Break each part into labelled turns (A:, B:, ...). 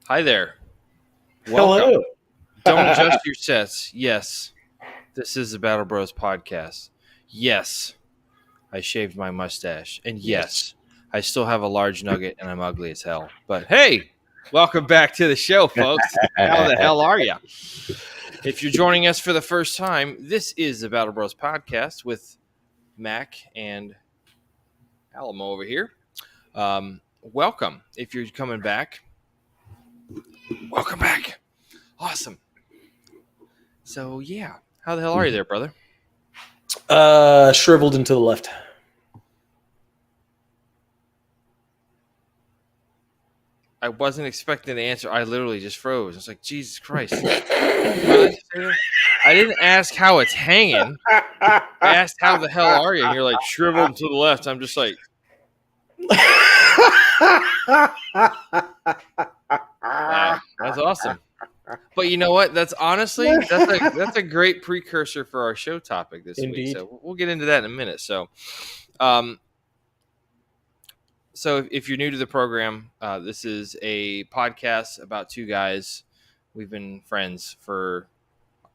A: Hi there. Welcome.
B: Hello.
A: Don't adjust your sets. Yes, this is the Battle Bros podcast. Yes, I shaved my mustache. And
B: Yes.
A: yes, I still have a large nugget and I'm ugly as hell. But hey, welcome back to the show, folks. How the hell are you? If you're joining us for the first time, this is the Battle Bros podcast with Mac and Alamo over here. Welcome. If you're coming back, welcome back. Awesome. So, yeah. How the hell are you there, brother?
B: Shriveled and to the left.
A: I wasn't expecting the answer. I literally just froze. I was like, Jesus Christ. Really? I didn't ask how it's hanging. I asked, how the hell are you? And you're like, shriveled to the left. I'm just like, wow, that's awesome. But you know what? That's honestly, that's a great precursor for our show topic this week.
B: Indeed.
A: So we'll get into that in a minute. So if you're new to the program, this is a podcast about two guys. We've been friends for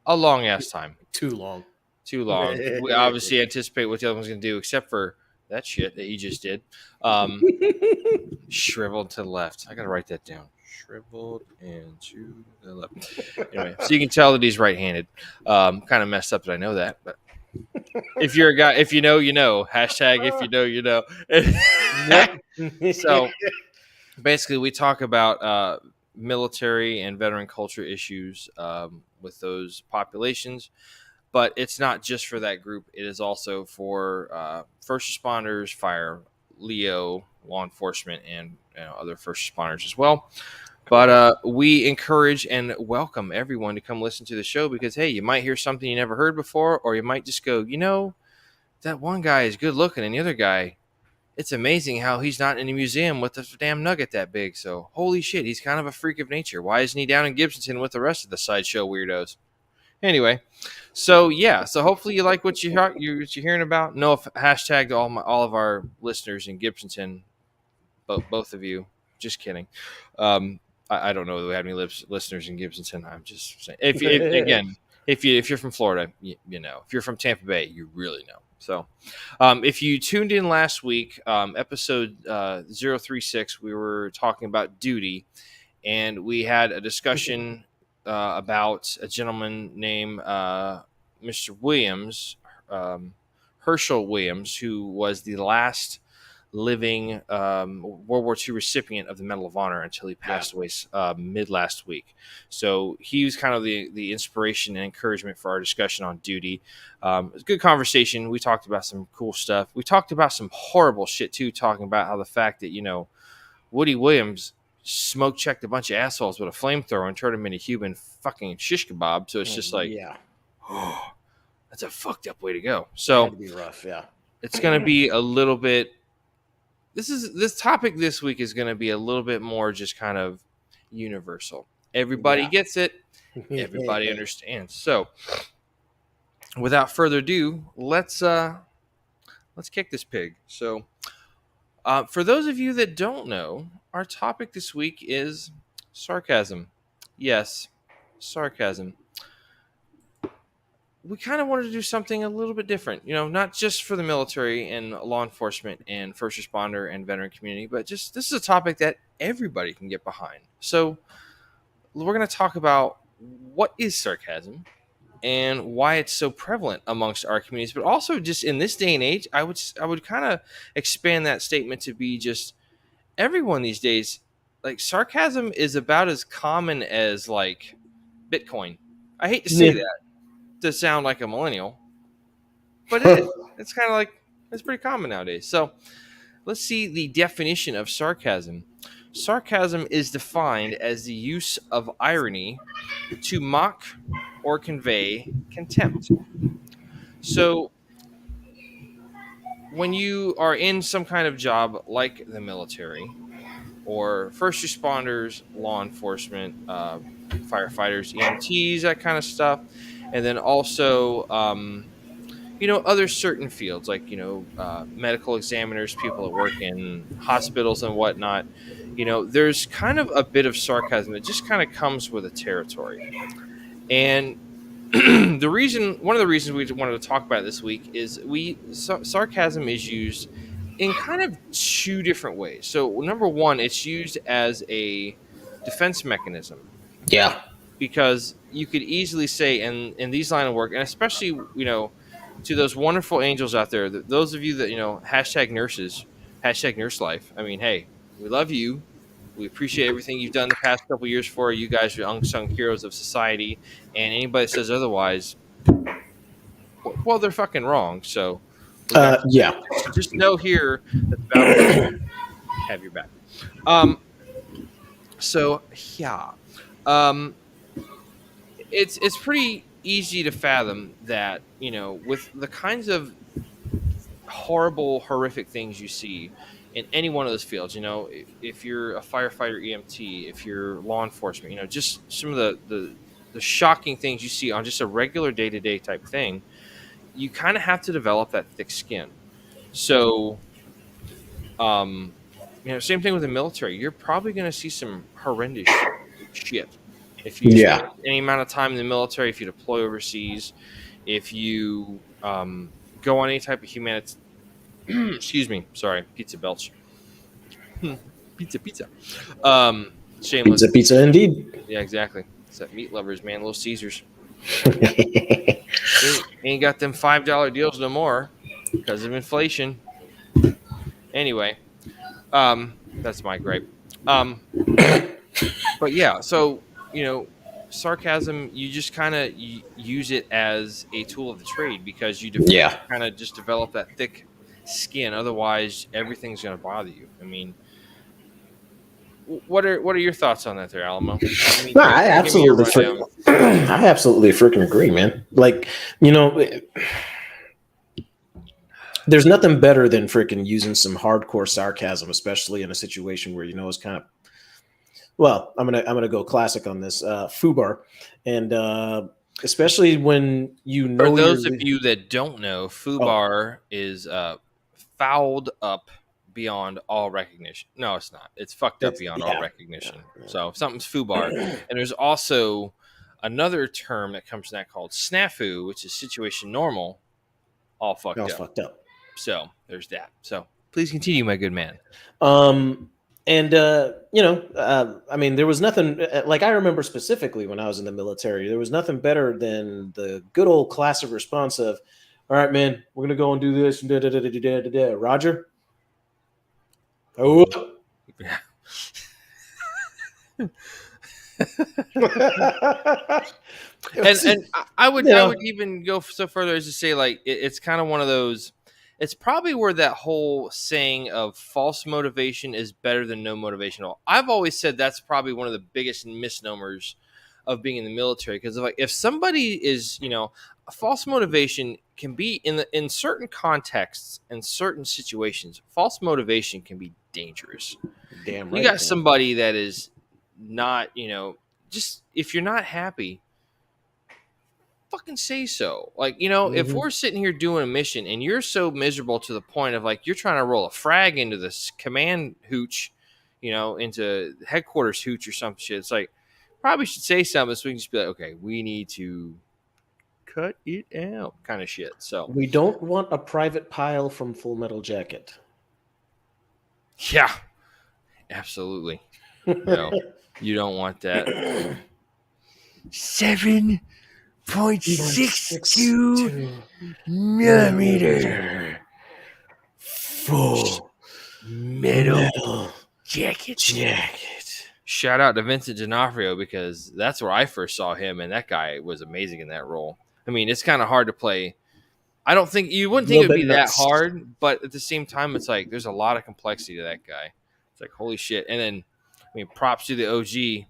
A: a long ass time.
B: Too long.
A: Too long. We obviously anticipate what the other one's going to do, except for that shit that he just did. Shriveled to the left. I got to write that down. Shriveled and to the left. Anyway, so you can tell that he's right-handed. Kind of messed up that I know that, but if you're a guy, if you know, you know. Hashtag if you know, you know. So basically, we talk about military and veteran culture issues with those populations, but it's not just for that group. It is also for first responders, fire, Leo, law enforcement, and other first responders as well. But we encourage and welcome everyone to come listen to the show because, hey, you might hear something you never heard before, or you might just go, that one guy is good looking and the other guy, it's amazing how he's not in a museum with a damn nugget that big. So, holy shit, he's kind of a freak of nature. Why isn't he down in Gibsonton with the rest of the sideshow weirdos? Anyway, so yeah, so hopefully you like what you're hearing about. No hashtag to all of our listeners in Gibsonton, both of you. Just kidding. I don't know that we have any listeners in Gibsonton. I'm just saying. If you're from Florida, you know. If you're from Tampa Bay, you really know. So, if you tuned in last week, episode 036, we were talking about duty, and we had a discussion about a gentleman named Mr. Williams, Herschel Williams, who was the last living World War II recipient of the Medal of Honor until he passed away mid last week. So he was kind of the inspiration and encouragement for our discussion on duty. It was a good conversation. We talked about some cool stuff. We talked about some horrible shit too, talking about how the fact that, Woody Williams smoke checked a bunch of assholes with a flamethrower and turned them into human fucking shish kebab. So it's just like, oh, that's a fucked up way to go. So
B: That'd be rough, yeah.
A: It's going to be a little bit. This topic this week is going to be a little bit more just kind of universal. Everybody gets it. Everybody understands. So, without further ado, let's kick this pig. So, for those of you that don't know, our topic this week is sarcasm. Yes, sarcasm. We kind of wanted to do something a little bit different, not just for the military and law enforcement and first responder and veteran community, but just this is a topic that everybody can get behind. So we're going to talk about what is sarcasm and why it's so prevalent amongst our communities, but also just in this day and age, I would kind of expand that statement to be just everyone these days. Like sarcasm is about as common as like Bitcoin. I hate to say that to sound like a millennial, but it's kind of like it's pretty common nowadays. So let's see the definition of sarcasm. Sarcasm is defined as the use of irony to mock or convey contempt. So when you are in some kind of job like the military or first responders, law enforcement, firefighters, EMTs, that kind of stuff, and then also other certain fields like medical examiners, people that work in hospitals and whatnot, there's kind of a bit of sarcasm that just kind of comes with a territory. And one of the reasons we wanted to talk about it this week is sarcasm is used in kind of two different ways. So number one, it's used as a defense mechanism,
B: Yeah.
A: because you could easily say in these line of work, and especially to those wonderful angels out there, those of you that hashtag nurses, hashtag nurse life. I mean, hey, we love you. We appreciate everything you've done the past couple years for you guys. Are unsung heroes of society, and anybody that says otherwise, well, they're fucking wrong. So we got
B: Yeah.
A: just know here that the battle have your back. So yeah, um, it's pretty easy to fathom that with the kinds of horrible, horrific things you see in any one of those fields. If you're a firefighter, EMT, if you're law enforcement, just some of the shocking things you see on just a regular day-to-day type thing, you kind of have to develop that thick skin. So, same thing with the military. You're probably going to see some horrendous shit if you spend
B: Yeah.
A: any amount of time in the military, if you deploy overseas, if you go on any type of humanitarian. Excuse me, sorry, pizza belch. Pizza. Shameless.
B: Pizza, indeed.
A: Yeah, exactly. It's that meat lovers, man. Little Caesars. Ain't got them $5 deals no more because of inflation. Anyway, that's my gripe. But yeah, so sarcasm, you just kind of use it as a tool of the trade, because you
B: Yeah.
A: kind of just develop that thick skin. Otherwise, everything's going to bother you. I mean, what are your thoughts on that, there, Alamo?
B: No, I absolutely, I absolutely freaking agree, man. Like, there's nothing better than freaking using some hardcore sarcasm, especially in a situation where it's kind of. Well, I'm gonna go classic on this, FUBAR, and especially when
A: For those of you that don't know, FUBAR is fouled up beyond all recognition. No, it's not. It's fucked up beyond all recognition. Yeah. So if something's FUBAR, and there's also another term that comes from that called snafu, which is situation normal, all fucked up. So there's that. So please continue, my good man.
B: And I mean, there was nothing like, I remember specifically when I was in the military, there was nothing better than the good old classic response of, "All right, man, we're gonna go and do this." And Roger. Oh.
A: Yeah. and I would even go so further as to say, like, it's kind of one of those. It's probably where that whole saying of false motivation is better than no motivation at all. I've always said that's probably one of the biggest misnomers of being in the military, because if somebody is, a false motivation can be in certain contexts and certain situations. False motivation can be dangerous.
B: Damn right.
A: You got somebody that is not, just if you're not happy, fucking say so. Like, if we're sitting here doing a mission and you're so miserable to the point of, like, you're trying to roll a frag into this command hooch, into headquarters hooch or some shit, it's like, probably should say something so we can just be like, okay, we need to cut it out, kind of shit. So
B: we don't want a private pile from Full Metal Jacket.
A: Yeah, absolutely. No, you don't want that. 7.62 millimeter Full Metal Jacket. Shout out to Vincent D'Onofrio, because that's where I first saw him, and that guy was amazing in that role. I mean, it's kind of hard to play. I don't think you wouldn't think it would be that hard, but at the same time, it's like there's a lot of complexity to that guy. It's like, holy shit. And then, I mean, props to the OG,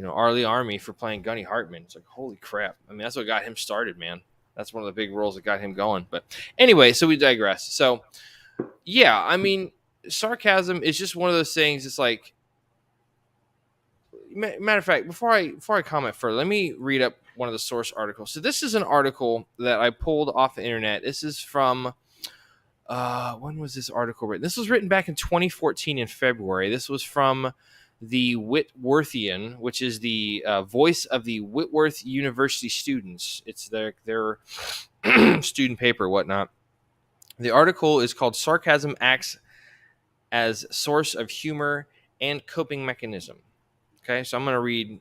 A: Arlie Army, for playing Gunny Hartman. It's like, holy crap. I mean, that's what got him started, man. That's one of the big roles that got him going. But anyway, so we digress. So, yeah, I mean, sarcasm is just one of those things. It's like, matter of fact, before I comment further, let me read up one of the source articles. So this is an article that I pulled off the internet. This is from When was this article written? This was written back in 2014 in February. This was from the Whitworthian, which is the voice of the Whitworth University students. It's their student paper, whatnot. The article is called "Sarcasm Acts as Source of Humor and Coping Mechanism." Okay, so I'm going to read.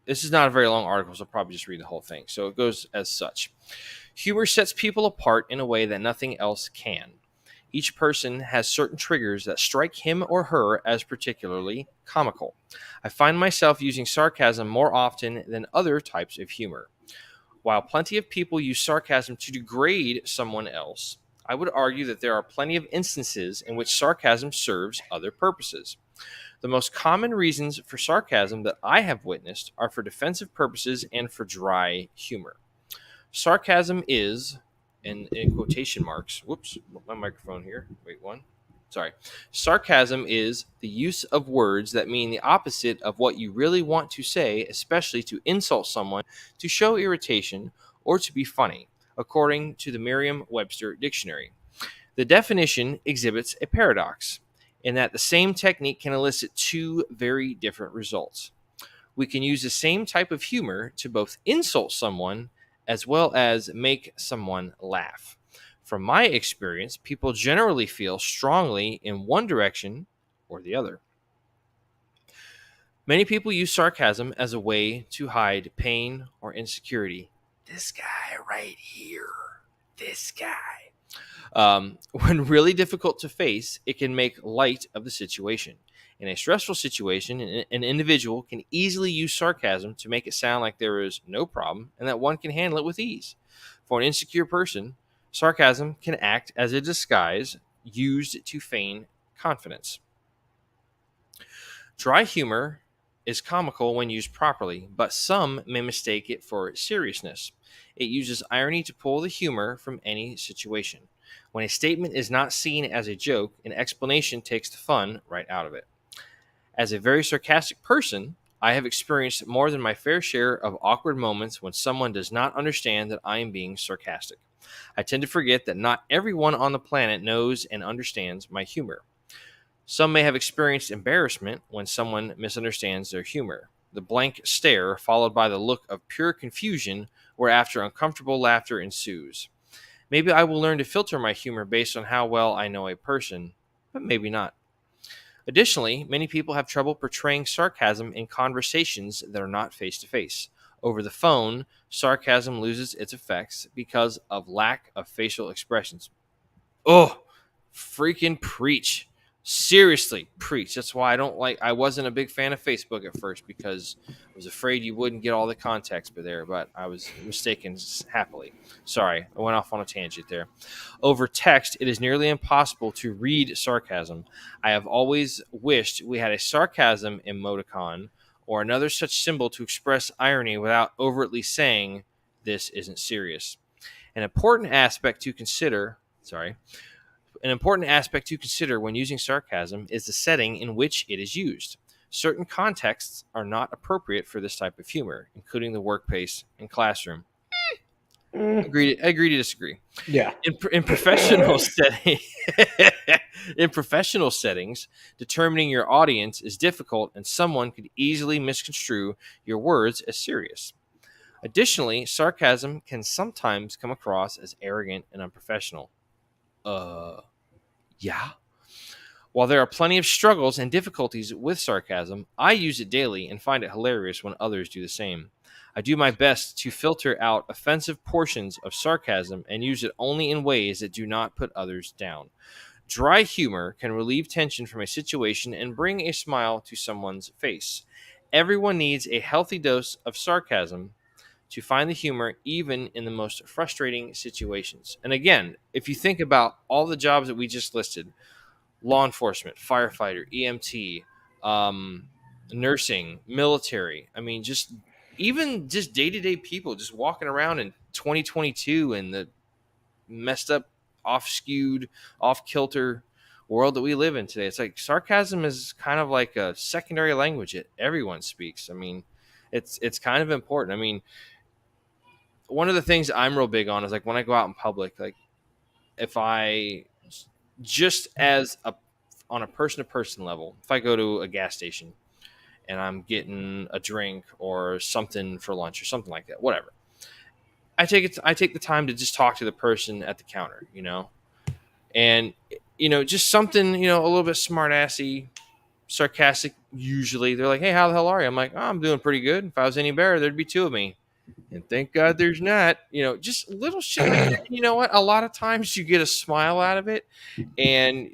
A: This is not a very long article, so I'll probably just read the whole thing. So it goes as such. Humor sets people apart in a way that nothing else can. Each person has certain triggers that strike him or her as particularly comical. I find myself using sarcasm more often than other types of humor. While plenty of people use sarcasm to degrade someone else, I would argue that there are plenty of instances in which sarcasm serves other purposes. The most common reasons for sarcasm that I have witnessed are for defensive purposes and for dry humor. Sarcasm is, in quotation marks, whoops, my microphone here. Wait, one. Sorry. Sarcasm is the use of words that mean the opposite of what you really want to say, especially to insult someone, to show irritation, or to be funny, according to the Merriam Webster Dictionary. The definition exhibits a paradox in that the same technique can elicit two very different results. We can use the same type of humor to both insult someone as well as make someone laugh. From my experience, people generally feel strongly in one direction or the other. Many people use sarcasm as a way to hide pain or insecurity. This guy right here, this guy. When really difficult to face, it can make light of the situation. In a stressful situation, an individual can easily use sarcasm to make it sound like there is no problem and that one can handle it with ease. For an insecure person, sarcasm can act as a disguise used to feign confidence. Dry humor is comical when used properly, but some may mistake it for seriousness. It uses irony to pull the humor from any situation. When a statement is not seen as a joke, an explanation takes the fun right out of it. As a very sarcastic person, I have experienced more than my fair share of awkward moments when someone does not understand that I am being sarcastic. I tend to forget that not everyone on the planet knows and understands my humor. Some may have experienced embarrassment when someone misunderstands their humor. The blank stare, followed by the look of pure confusion, whereafter uncomfortable laughter ensues. Maybe I will learn to filter my humor based on how well I know a person, but maybe not. Additionally, many people have trouble portraying sarcasm in conversations that are not face to face. Over the phone, sarcasm loses its effects because of lack of facial expressions. Oh, freaking preach. Seriously, preach. That's why I wasn't a big fan of Facebook at first because I was afraid you wouldn't get all the context there, but I was mistaken happily. Sorry, I went off on a tangent there. Over text, it is nearly impossible to read sarcasm. I have always wished we had a sarcasm emoticon or another such symbol to express irony without overtly saying, "This isn't serious." An important aspect to consider, sorry, an important aspect to consider when using sarcasm is the setting in which it is used. Certain contexts are not appropriate for this type of humor, including the workplace and classroom.
B: Mm,
A: Agree to disagree.
B: yeah.
A: In professional setting, in professional settings, determining your audience is difficult, and someone could easily misconstrue your words as serious. Additionally, sarcasm can sometimes come across as arrogant and unprofessional. Yeah. While there are plenty of struggles and difficulties with sarcasm, I use it daily and find it hilarious when others do the same. I do my best to filter out offensive portions of sarcasm and use it only in ways that do not put others down. Dry humor can relieve tension from a situation and bring a smile to someone's face. Everyone needs a healthy dose of sarcasm to find the humor even in the most frustrating situations. And again, if you think about all the jobs that we just listed, law enforcement, firefighter, EMT, um, nursing, military. I mean, just even just day to day people just walking around in 2022 and the messed up, off skewed, off kilter world that we live in today. It's like sarcasm is kind of like a secondary language that everyone speaks. I mean, it's kind of important. I mean, one of the things I'm real big on is like when I go out in public, like if I just as a on a person to person level, if I go to a gas station and I'm getting a drink or something for lunch or something like that, whatever, I take the time to just talk to the person at the counter, and just something a little bit smart assy, sarcastic. Usually they're like, "Hey, how the hell are you?" I'm like, "Oh, I'm doing pretty good. If I was any better, there'd be two of me." And thank God there's not. Just little shit like that. You know what? A lot of times you get a smile out of it, and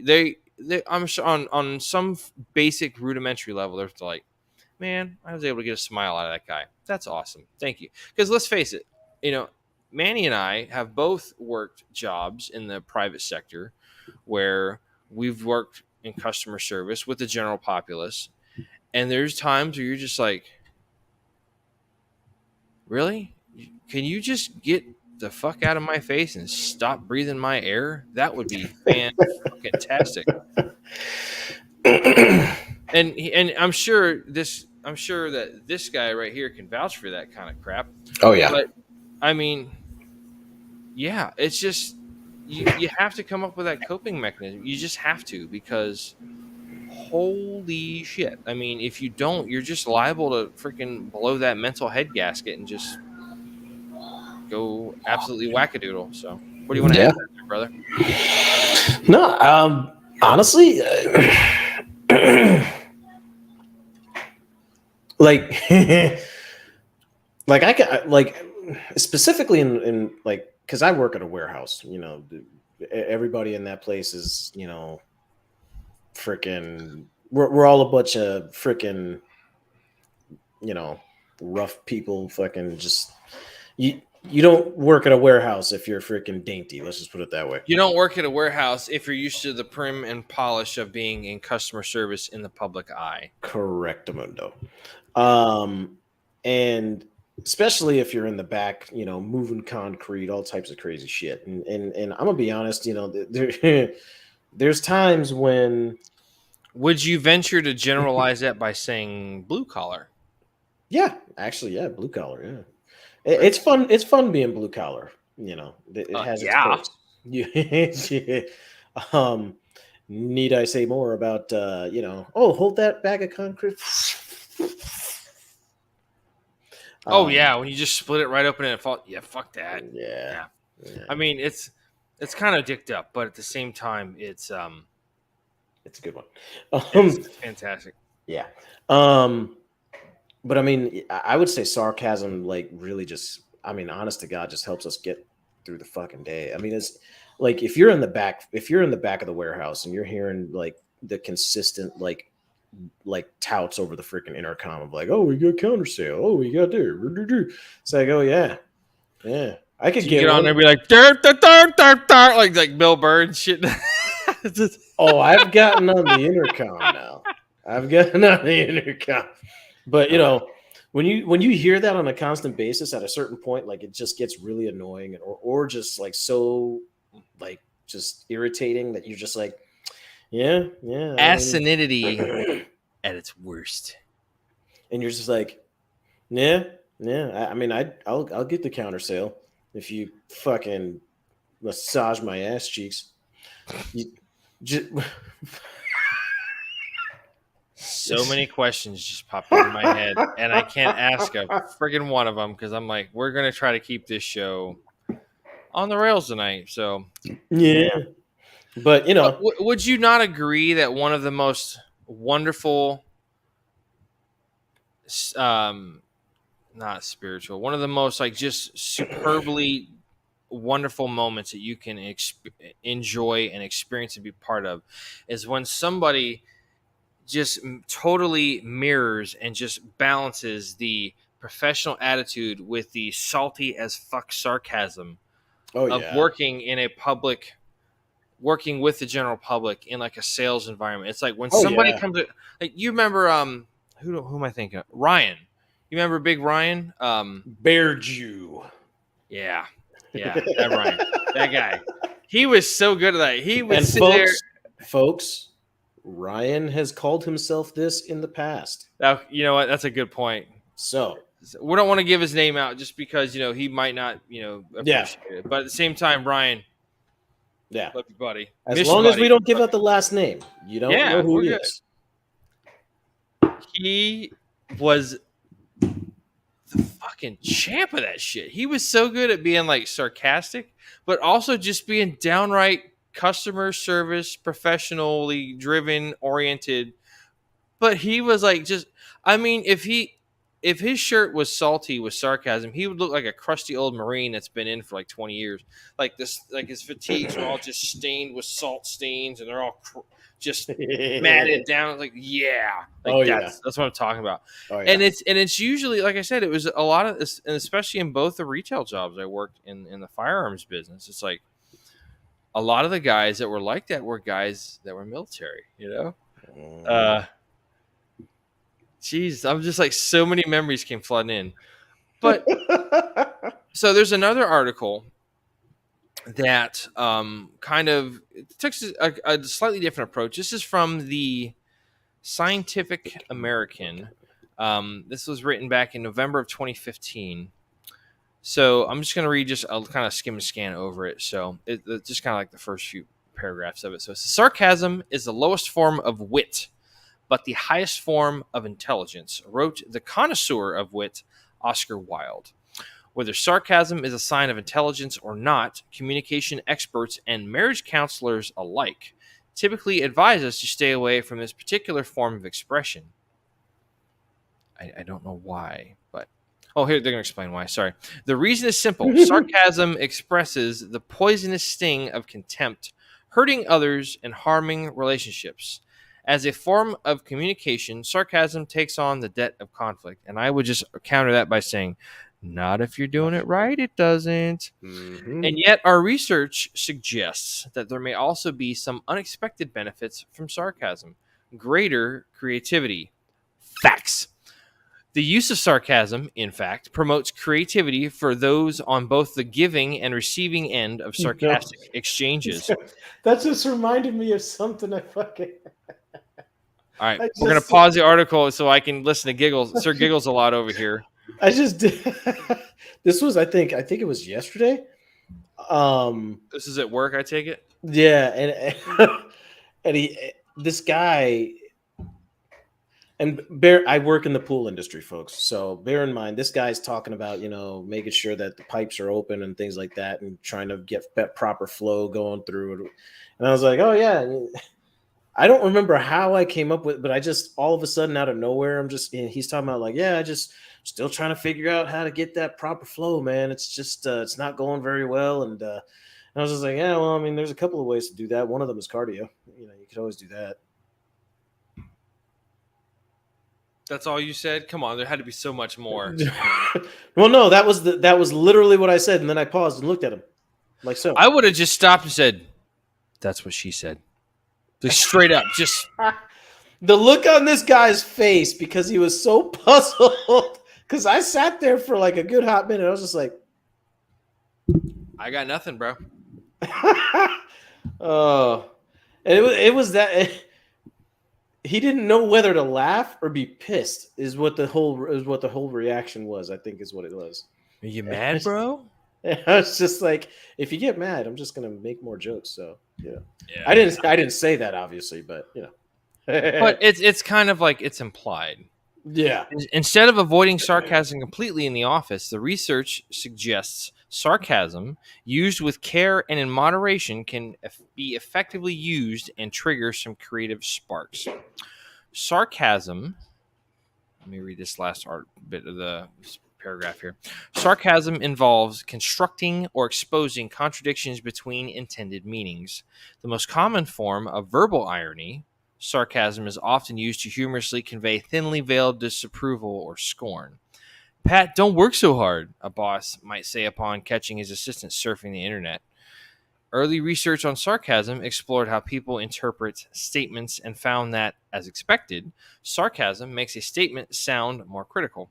A: I'm sure on some basic rudimentary level, they're like, "Man, I was able to get a smile out of that guy. That's awesome. Thank you." Because let's face it, you know, Manny and I have both worked jobs in the private sector where we've worked in customer service with the general populace, and there's times where you're just like, really? Can you just get the fuck out of my face and stop breathing my air? That would be fantastic. And I'm sure that this guy right here can vouch for that kind of crap.
B: Oh yeah.
A: But I mean, yeah, it's just you have to come up with that coping mechanism. You just have to, because holy shit. I mean, if you don't, you're just liable to freaking blow that mental head gasket and just go absolutely wackadoodle. So, what do you want to add
B: Yeah.
A: to that, there, brother?
B: No, honestly, like, like I can like specifically in like because I work at a warehouse. Everybody in that place is freaking. We're all a bunch of freaking rough people. Fucking just you don't work at a warehouse if you're freaking dainty. Let's just put it that way.
A: You don't work at a warehouse if you're used to the prim and polish of being in customer service in the public eye.
B: Correctamundo. And especially if you're in the back, moving concrete, all types of crazy shit. And I'm gonna be honest, there's times when,
A: Would you venture to generalize that by saying blue collar?
B: yeah, actually, yeah, blue collar, yeah,
A: Right.
B: it's fun. It's fun being blue collar. It has its
A: Yeah.
B: perks. Yeah. um, need I say more about Oh, hold that bag of concrete.
A: Oh yeah, when you just split it right open and it falls. Yeah, fuck that.
B: Yeah.
A: Yeah.
B: Yeah.
A: I mean, it's kind of dicked up, but at the same time,
B: It's a good one.
A: it's fantastic.
B: Yeah. But I mean, I would say sarcasm, like, really just, I mean, honest to God, just helps us get through the fucking day. I mean, it's like if you're in the back of the warehouse and you're hearing like the consistent like touts over the freaking intercom of like, oh, we got counter sale, oh, we got there. It's like, oh yeah, yeah, I could
A: So you
B: get
A: get on
B: one.
A: there and be like, "Dirt, dirt, dirt, dirt, dirt," like Bill Burr and shit.
B: Oh, I've gotten on the intercom now. I've gotten on the intercom. But when you hear that on a constant basis, at a certain point, like it just gets really annoying, or just like so like just irritating that you're just like, yeah, yeah.
A: Asininity at its worst.
B: And you're just like, yeah, yeah. I mean, I'll get the counter sale if you fucking massage my ass cheeks. You, just,
A: So many questions just popped into my head, and I can't ask a friggin' one of them because I'm like, we're gonna try to keep this show on the rails tonight. So,
B: yeah, but
A: would you not agree that one of the most wonderful, not spiritual, one of the most like just superbly wonderful moments that you can enjoy and experience and be part of is when somebody just totally mirrors and just balances the professional attitude with the salty as fuck sarcasm
B: oh
A: of
B: yeah,
A: working with the general public in like a sales environment. It's like when
B: oh
A: somebody
B: yeah,
A: comes to, like, you remember who am I thinking of? Ryan. You remember Big Ryan?
B: Bear Jew.
A: Yeah. That Ryan. That guy. He was so good at that. He would
B: And
A: sit there.
B: folks, Ryan has called himself this in the past.
A: Now, you know what? That's a good point.
B: So
A: We don't want to give his name out just because he might not appreciate
B: yeah,
A: it. But at the same time, Ryan,
B: Yeah.
A: Love you, buddy.
B: As
A: Miss you,
B: long as we
A: buddy.
B: don't give out the last name, you don't know
A: Yeah,
B: who
A: we're
B: he
A: good.
B: is.
A: He was the fucking champ of that shit. He was so good at being like sarcastic, but also just being downright customer service, professionally driven, oriented. But he was like just I mean, if his shirt was salty with sarcasm, he would look like a crusty old Marine that's been in for like 20 years. Like this, like his fatigues are all just stained with salt stains, and they're all just matted down. Like like
B: Oh yeah.
A: that's what I'm talking about.
B: Oh yeah.
A: And it's usually like I said, it was a lot of this, and especially in both the retail jobs I worked in the firearms business. It's like a lot of the guys that were like that were guys that were military.
B: Mm.
A: Jeez, I'm just like so many memories came flooding in. But so there's another article that kind of takes a slightly different approach. This is from the Scientific American. This was written back in November of 2015. So I'm just going to read, I'll kind of skim and scan over it. So it's just kind of like the first few paragraphs of it. So it says, sarcasm is the lowest form of wit, but the highest form of intelligence, wrote the connoisseur of wit, Oscar Wilde. Whether sarcasm is a sign of intelligence or not, communication experts and marriage counselors alike typically advise us to stay away from this particular form of expression. I don't know why, but here they're going to explain why. Sorry. The reason is simple. Sarcasm expresses the poisonous sting of contempt, hurting others and harming relationships. As a form of communication, sarcasm takes on the debt of conflict. And I would just counter that by saying, not if you're doing it right, it doesn't.
B: Mm-hmm.
A: And yet, our research suggests that there may also be some unexpected benefits from sarcasm. Greater creativity. Facts. The use of sarcasm, in fact, promotes creativity for those on both the giving and receiving end of sarcastic exchanges.
B: That just reminded me of something I fucking.
A: All right,
B: I
A: we're going to
B: just,
A: pause the article so I can listen to Giggles. Sir Giggles a lot over here.
B: I just did. This was, I think it was yesterday.
A: This is at work, I take it?
B: Yeah, and this guy, and I work in the pool industry, folks. So bear in mind, this guy's talking about, making sure that the pipes are open and things like that, and trying to get proper flow going through it. And I was like, oh yeah. I don't remember how I came up with, but I just all of a sudden out of nowhere, he's talking about like, yeah, I just still trying to figure out how to get that proper flow, man. It's just, it's not going very well. And I was just like, yeah, well, I mean, there's a couple of ways to do that. One of them is cardio. You could always do that.
A: That's all you said? Come on, there had to be so much more.
B: Well, no, that was literally what I said. And then I paused and looked at him like, so
A: I would have just stopped and said, that's what she said. Like, straight up, just
B: the look on this guy's face, because he was so puzzled, because I sat there for like a good hot minute. I was just like,
A: I got nothing, bro.
B: Oh, and it was that he didn't know whether to laugh or be pissed is what the whole reaction was. I think is what it was.
A: Are you mad, bro?
B: I was just like, if you get mad, I'm just gonna make more jokes. So yeah. I didn't say that, obviously, but
A: But it's kind of like it's implied.
B: Yeah.
A: Instead of avoiding sarcasm completely in the office, the research suggests sarcasm used with care and in moderation can be effectively used and trigger some creative sparks. Sarcasm. Let me read this last bit of the paragraph here. Sarcasm involves constructing or exposing contradictions between intended meanings. The most common form of verbal irony, sarcasm, is often used to humorously convey thinly veiled disapproval or scorn. Pat, don't work so hard, a boss might say upon catching his assistant surfing the internet. Early research on sarcasm explored how people interpret statements and found that, as expected, sarcasm makes a statement sound more critical.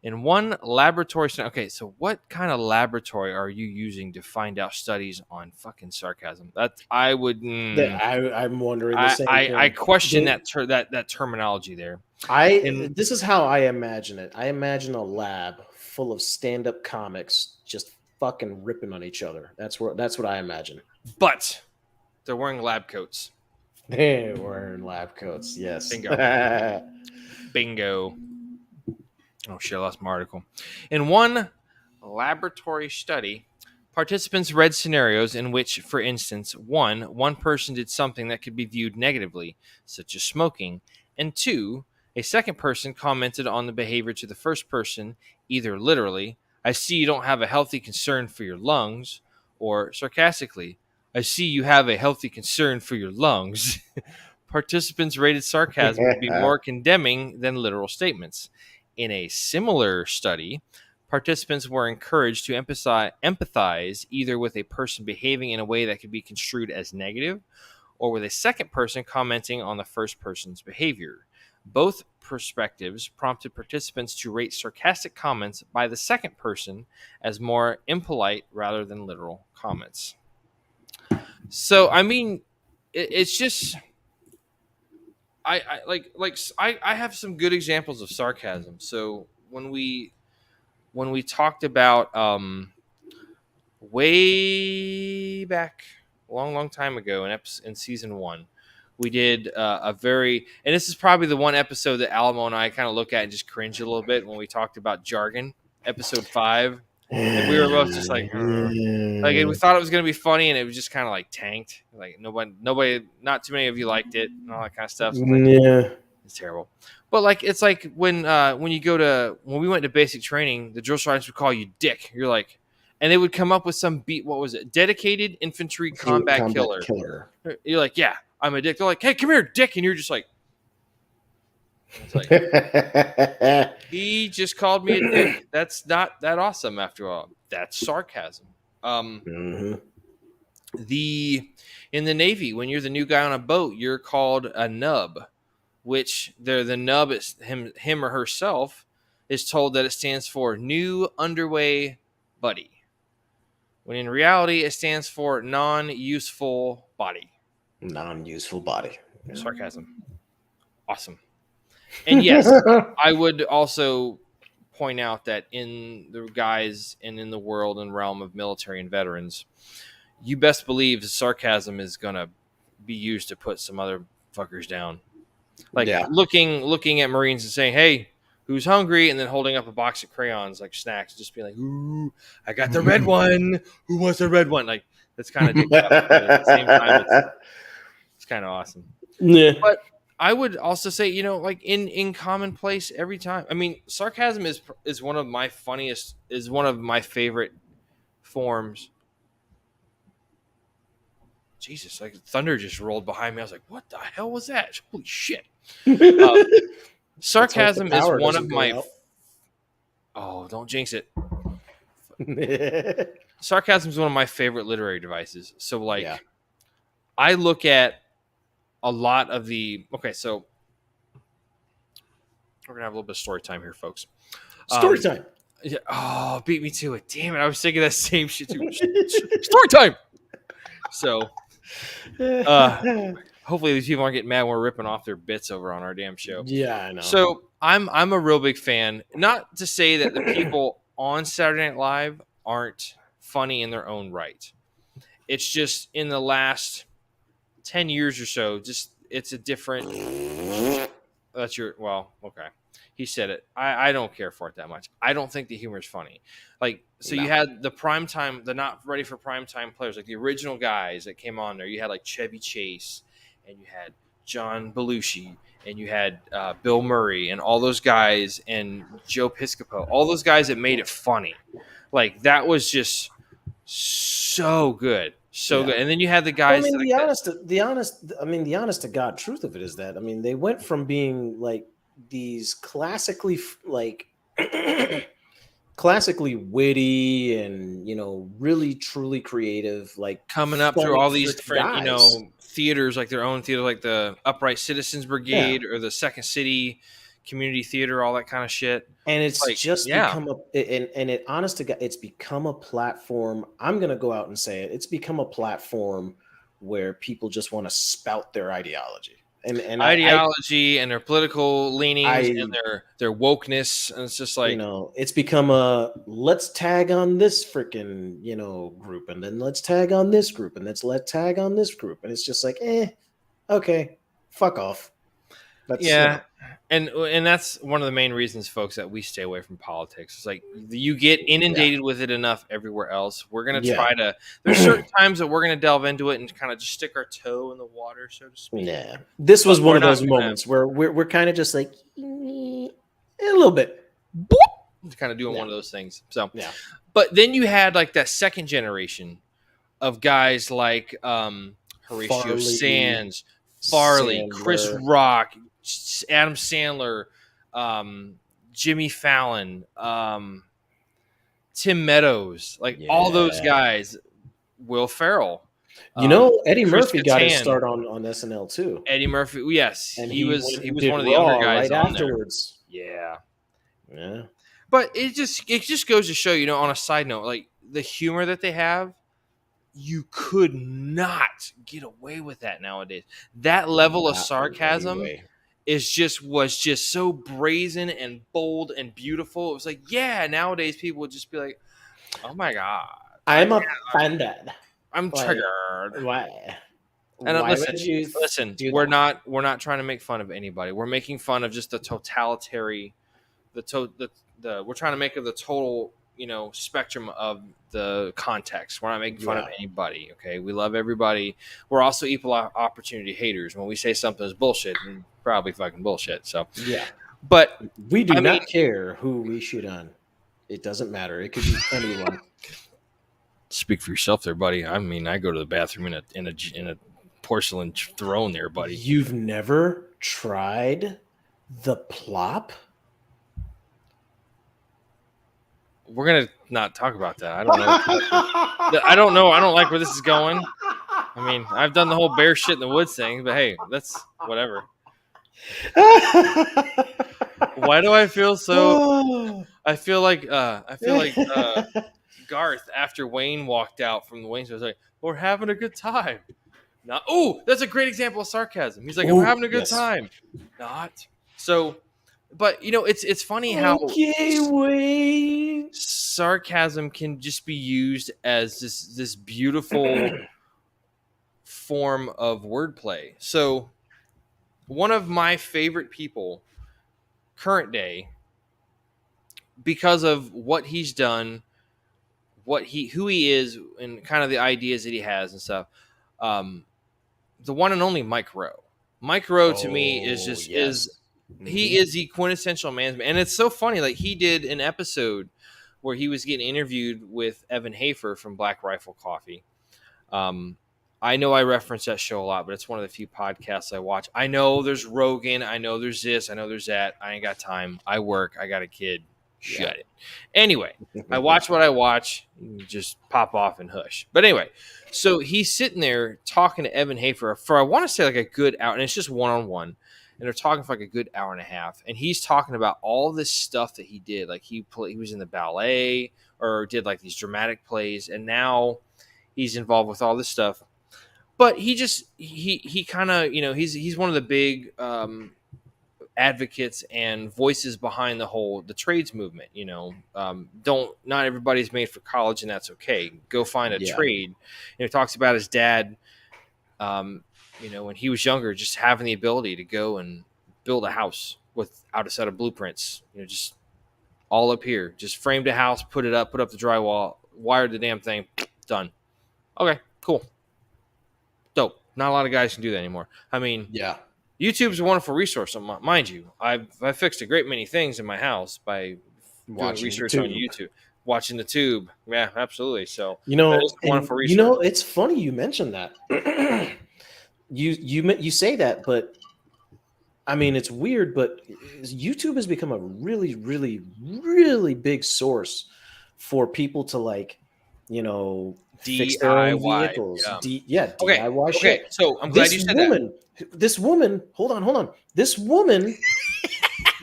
A: In one laboratory study, okay, so what kind of laboratory are you using to find out studies on fucking sarcasm? That I would.
B: I'm wondering the same thing.
A: I question that terminology there.
B: This is how I imagine it. I imagine a lab full of stand-up comics just fucking ripping on each other. That's what I imagine.
A: But They're wearing lab coats.
B: They're wearing lab coats. Yes.
A: Bingo. Bingo. Oh shit, I lost my article. In one laboratory study, participants read scenarios in which, for instance, one person did something that could be viewed negatively, such as smoking, and two, a second person commented on the behavior to the first person, either literally, I see you don't have a healthy concern for your lungs, or sarcastically, I see you have a healthy concern for your lungs. Participants rated sarcasm to be more condemning than literal statements. In a similar study, participants were encouraged to empathize either with a person behaving in a way that could be construed as negative or with a second person commenting on the first person's behavior. Both perspectives prompted participants to rate sarcastic comments by the second person as more impolite rather than literal comments. So, I mean, it's just I have some good examples of sarcasm. So when we talked about way back a long time ago in season 1, we did a very, and this is probably the one episode that Alamo and I kind of look at and just cringe a little bit when we talked about jargon, episode 5, and we were both just like, like we thought it was going to be funny and it was just kind of like tanked, like nobody, not too many of you liked it and all that kind of stuff. So like,
B: Yeah.
A: it's terrible. But like, it's like when we went to basic training, the drill sergeants would call you Dick. You're like, and they would come up with some what was it? Dedicated infantry combat killer. You're like, yeah, I'm a Dick. They're like, hey, come here, Dick, and you're just like, it's like he just called me a dick. That's not that awesome after all. That's sarcasm. In the Navy, when you're the new guy on a boat, you're called a nub, which the nub is him or herself is told that it stands for new underway buddy, when in reality it stands for non-useful body.
B: Non-useful body.
A: Yeah. Sarcasm. Awesome. And yes, I would also point out that in the guys and in the world and realm of military and veterans, you best believe sarcasm is going to be used to put some other fuckers down. Like looking at Marines and saying, hey, who's hungry? And then holding up a box of crayons like snacks, just being like, ooh, I got the red one. Who wants the red one? Like, that's kind of dick up, but at the same time, it's kind of awesome.
B: Yeah.
A: But I would also say, like in commonplace every time. I mean, sarcasm is one of my favorite forms. Jesus, like thunder just rolled behind me. I was like, what the hell was that? Holy shit. Sarcasm is one of my... Oh, don't jinx it. Sarcasm is one of my favorite literary devices. So, like, I look at a lot of the... Okay, so we're going to have a little bit of story time here, folks.
B: Story time.
A: Yeah, oh, beat me to it. Damn it. I was thinking that same shit too. Story time. So, hopefully these people aren't getting mad when we're ripping off their bits over on our damn show.
B: Yeah, I know.
A: So I'm a real big fan. Not to say that the people on Saturday Night Live aren't funny in their own right. It's just in the last 10 years or so, just it's a different... That's your... Well, okay. He said it. I don't care for it that much. I don't think the humor is funny. Like, so you had the primetime, the not ready for primetime players, like the original guys that came on there. You had like Chevy Chase, and you had John Belushi, and you had Bill Murray, and all those guys, and Joe Piscopo, all those guys that made it funny. Like, that was just so good. So good. And then you had the guys...
B: Well, I mean, the honest to God truth of it is that, I mean, they went from being like these classically witty and really truly creative, like
A: coming up through all these different theaters, like their own theater, like the Upright Citizens Brigade or the Second City Community Theater, all that kind of shit.
B: And it's like, just become honest to God, it's become a platform. I'm gonna go out and say it. It's become a platform where people just want to spout their ideology. and
A: ideology and their political leanings and
B: I
A: their wokeness, and it's just like,
B: it's become a let's tag on this freaking group, and then let's tag on this group, and let's tag on this group, and it's just like, okay, fuck off. That's
A: yeah. And that's one of the main reasons, folks, that we stay away from politics. It's like you get
B: yeah,
A: inundated with it enough everywhere else. We're gonna
B: yeah.
A: try to. There's certain times that we're gonna delve into it and kind of just stick our toe in the water, so to speak.
B: Yeah, this
A: But
B: was one
A: we're
B: of
A: not
B: those
A: gonna
B: moments where we're kind of just like a little bit.
A: kind of doing
B: Yeah,
A: one of those things. So,
B: yeah.
A: but then you had like that second generation of guys like Horatio
B: Farley,
A: Sands, Farley, Chris
B: Sandler.
A: Rock, Adam Sandler, Jimmy Fallon, Tim Meadows, like all those
B: Yeah.
A: guys, Will Ferrell, um,
B: Eddie
A: Chris
B: Murphy got his
A: Kattan,
B: start on SNL too,
A: Eddie Murphy. Yes,
B: and
A: he
B: he
A: was
B: went
A: he
B: and
A: was
B: did
A: one of the younger
B: Raw
A: guys
B: right
A: on there.
B: afterwards.
A: Yeah.
B: Yeah,
A: But it just goes to show, on a side note, like the humor that they have, you could not get away with that nowadays. That level of
B: not in any
A: sarcasm
B: way.
A: was just so brazen and bold and beautiful. It was like, yeah, nowadays people would just be like, "Oh my god,
B: I'm offended.
A: I'm
B: Like,
A: triggered."
B: why?
A: And
B: Why would you
A: listen,
B: do
A: we're
B: that?
A: not trying to make fun of anybody. We're making fun of just the totalitarian, the we're trying to make of the total, spectrum of the context. We're not making fun of
B: Yeah,
A: anybody. Okay, we love everybody. We're also equal opportunity haters. When we say something is bullshit, probably fucking bullshit. So,
B: yeah.
A: but
B: We do
A: I mean,
B: not care who we shit on. It doesn't matter. It could be anyone.
A: speak for yourself, there, buddy. I mean, I go to the bathroom in a porcelain throne, there, buddy.
B: You've never tried the plop?
A: We're gonna not talk about that. I don't know. I don't know. I don't like where this is going. I mean, I've done the whole bear shit in the woods thing, but hey, that's whatever. Why do I feel so? I feel like Garth after Wayne walked out from the Wayne show was like, "We're having a good time." Not. Oh, that's a great example of sarcasm. He's like, "We're
B: Oh,
A: having a good
B: yes.
A: time." Not so. But it's funny how
B: Okay, wait.
A: sarcasm can just be used as this beautiful form of wordplay. So one of my favorite people current day, because of what he's done, who he is, and kind of the ideas that he has and stuff, the one and only Mike Rowe. Mike Rowe to me is
B: Oh,
A: just is
B: yes.
A: he is the quintessential man's, and it's so funny. Like he did an episode where he was getting interviewed with Evan Hafer from Black Rifle Coffee. I know I reference that show a lot, but it's one of the few podcasts I watch. I know there's Rogan. I know there's this. I know there's that. I ain't got time. I work. I got a kid. Shut it. Anyway, I watch what I watch. Just pop off and hush. But anyway, so he's sitting there talking to Evan Hafer for I want to say like a good hour, and it's just one-on-one. And they're talking for like a good hour and a half. And he's talking about all this stuff that he did. Like he was in the ballet or did like these dramatic plays, and now he's involved with all this stuff. But he kind of, he's one of the big advocates and voices behind the trades movement. Not everybody's made for college, and that's okay. Go find a trade. He talks about his dad, when he was younger, just having the ability to go and build a house without a set of blueprints. Just all up here, just framed a house, put up the drywall, wired the damn thing, done. Okay, cool. Dope. Not a lot of guys can do that anymore. I mean,
B: yeah.
A: YouTube's a wonderful resource, mind you. I've fixed a great many things in my house by doing research on YouTube, watching the tube. Yeah, absolutely. So that is a wonderful resource.
B: It's funny you mentioned that. you say that, but I mean, it's weird, but YouTube has become a really, really, really big source for people to fix their own vehicles. DIY shit.
A: Okay, so I'm glad you said that.
B: This woman, hold on. This woman,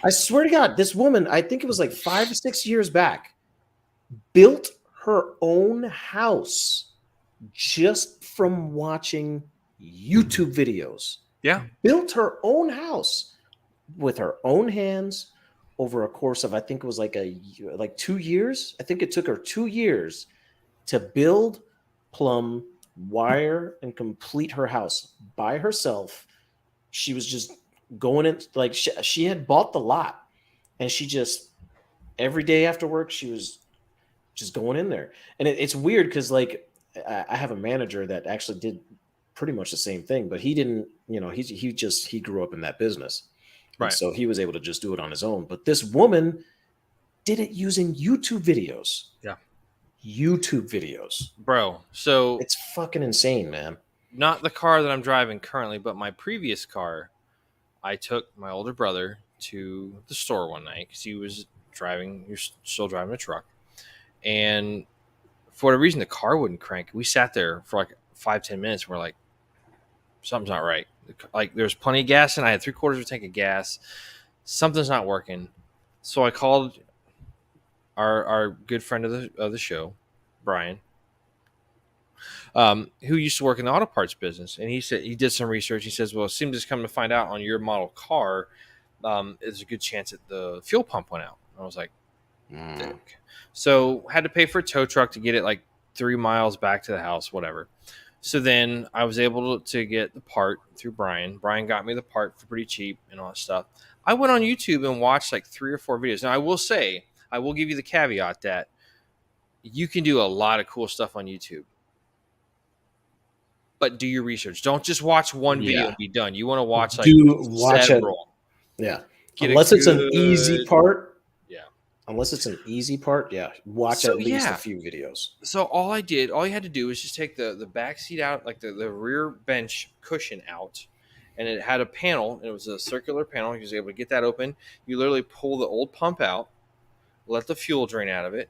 B: I swear to God, this woman, I think it was like 5 or 6 years back, built her own house just from watching YouTube videos.
A: Yeah.
B: built her own house with her own hands over a course of, I think it was like 2 years. I think it took her 2 years to build, plumb, wire, and complete her house by herself. She was just going in, like she had bought the lot, and she just every day after work she was just going in there. And it's weird because like I have a manager that actually did pretty much the same thing, but he didn't, he grew up in that business. And
A: Right.
B: so he was able to just do it on his own. But this woman did it using YouTube videos.
A: Yeah.
B: YouTube videos.
A: Bro. So
B: It's fucking insane, man.
A: not the car that I'm driving currently, but my previous car, I took my older brother to the store one night because he was driving, you're still driving a truck. And for whatever reason, the car wouldn't crank. We sat there for like 5-10 minutes. And we're like, something's not right. Like there's plenty of gas, and I had 3/4 of a tank of gas. Something's not working. So I called our good friend of the show, Brian, who used to work in the auto parts business, and he said he did some research. He says, "Well, it seems to come to find out on your model car, there's a good chance that the fuel pump went out." I was like, "Dick." So had to pay for a tow truck to get it like 3 miles back to the house, whatever. So then I was able to get the part through Brian. Brian got me the part for pretty cheap and all that stuff. I went on YouTube and watched like 3 or 4 videos. Now I will say, I will give you the caveat that you can do a lot of cool stuff on YouTube, but do your research. Don't just watch one video
B: Yeah.
A: and be done. You want to watch like
B: Do watch it.
A: several.
B: Yeah.
A: Get a
B: Unless it's an easy
A: good,
B: part.
A: yeah.
B: Unless it's an easy part, yeah. Watch
A: So
B: at least a
A: yeah,
B: few videos.
A: so all you had to do was just take the back seat out, like the rear bench cushion out, and it had a panel, and it was a circular panel. You was able to get that open. You literally pull the old pump out, let the fuel drain out of it,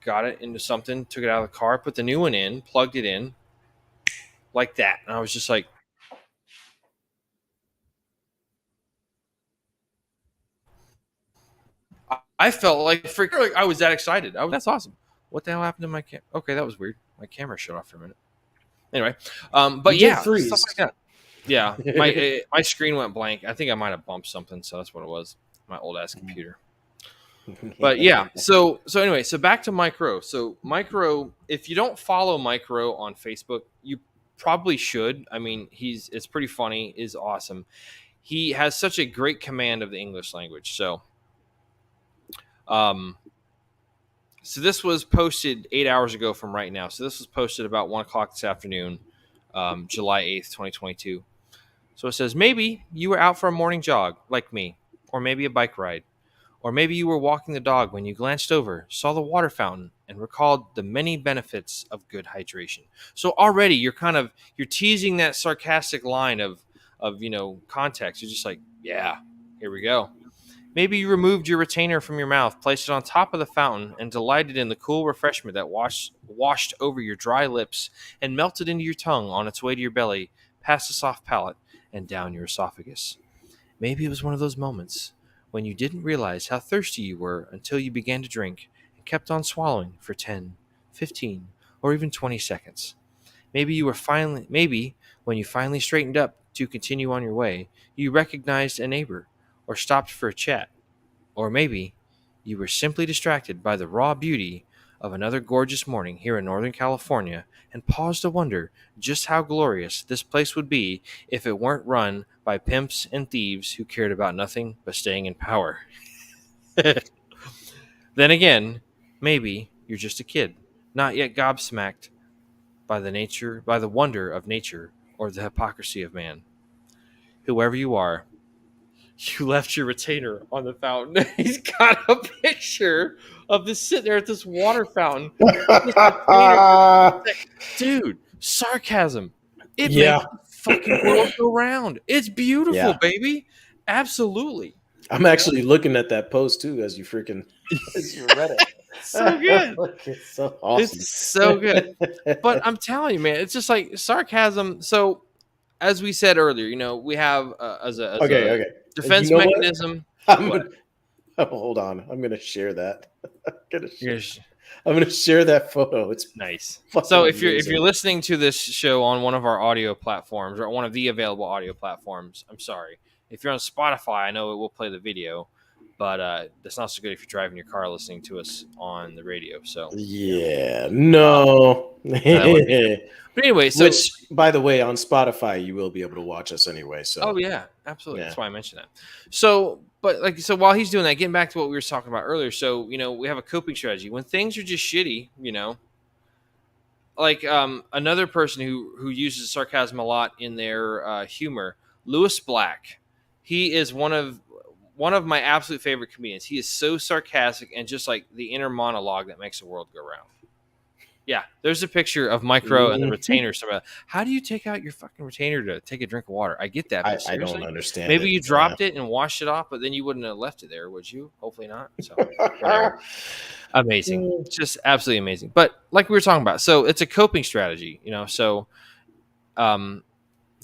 A: got it into something, took it out of the car, put the new one in, plugged it in, like that. And I was just like, I felt like like I was that excited. That's awesome. What the hell happened to my cam? Okay, that was weird. My camera shut off for a minute. Anyway,
B: You
A: but
B: did
A: yeah, stuff
B: freeze.
A: like that. Yeah, my screen went blank. I think I might have bumped something, so that's what it was. My old ass computer. But yeah, so anyway, so back to Micro. So Micro, if you don't follow Micro on Facebook, you probably should. I mean, it's pretty funny, is awesome. He has such a great command of the English language. Um, so this was posted 8 hours ago from right now. So this was posted about 1 o'clock this afternoon, July 8th, 2022. So it says, maybe you were out for a morning jog, like me, or maybe a bike ride. Or maybe you were walking the dog when you glanced over, saw the water fountain, and recalled the many benefits of good hydration. So already you're teasing that sarcastic line of context. You're just like, yeah, here we go. Maybe you removed your retainer from your mouth, placed it on top of the fountain, and delighted in the cool refreshment that washed over your dry lips and melted into your tongue on its way to your belly, past the soft palate, and down your esophagus. Maybe it was one of those moments when you didn't realize how thirsty you were until you began to drink and kept on swallowing for 10, 15, or even 20 seconds. Maybe when you finally straightened up to continue on your way, you recognized a neighbor or stopped for a chat. Or maybe you were simply distracted by the raw beauty of another gorgeous morning here in Northern California and paused to wonder just how glorious this place would be if it weren't run by pimps and thieves who cared about nothing but staying in power. Then again, maybe you're just a kid, not yet gobsmacked by the wonder of nature or the hypocrisy of man. Whoever you are, you left your retainer on the fountain. He's got a picture of this sitting there at this water fountain with this retainer. Dude, sarcasm. It
B: Yeah.
A: makes the fucking world go round. It's beautiful,
B: Yeah.
A: baby. Absolutely.
B: I'm actually looking at that post too as you read it.
A: So good.
B: It's so awesome.
A: It's so good. But I'm telling you, man, it's just like sarcasm. So, as we said earlier, we have as a
B: Okay.
A: defense
B: You know what?
A: mechanism.
B: I'm
A: What?
B: gonna, hold on. I'm gonna share that. I'm gonna share. I'm gonna share that photo. It's
A: Nice.
B: fucking
A: So if
B: amazing.
A: you're listening to this show on one of our audio platforms or one of the available audio platforms, I'm sorry. If you're on Spotify, I know it will play the video, but that's not so good if you're driving your car listening to us on the radio. So yeah,
B: Yeah,
A: uh,
B: no.
A: that would be good. But anyway, so
B: Which, by the way, on Spotify you will be able to watch us anyway.
A: oh
B: So
A: yeah, absolutely.
B: yeah,
A: That's why I mentioned that. So, but like, so while he's doing that, getting back to what we were talking about earlier. So we have a coping strategy when things are just shitty. Like another person who uses sarcasm a lot in their humor, Lewis Black. He is one of my absolute favorite comedians. He is so sarcastic and just like the inner monologue that makes the world go round. Yeah, there's a picture of Micro and the
B: Mhm.
A: retainer. Somebody, how do you take out your fucking retainer to take a drink of water? I get that, but
B: I don't
A: seriously,
B: understand
A: maybe
B: it.
A: you
B: Yeah.
A: dropped it and washed it off, but then you wouldn't have left it there, would you? Hopefully not. So whatever. Amazing, just absolutely amazing. But like we were talking about, so it's a coping strategy, So um,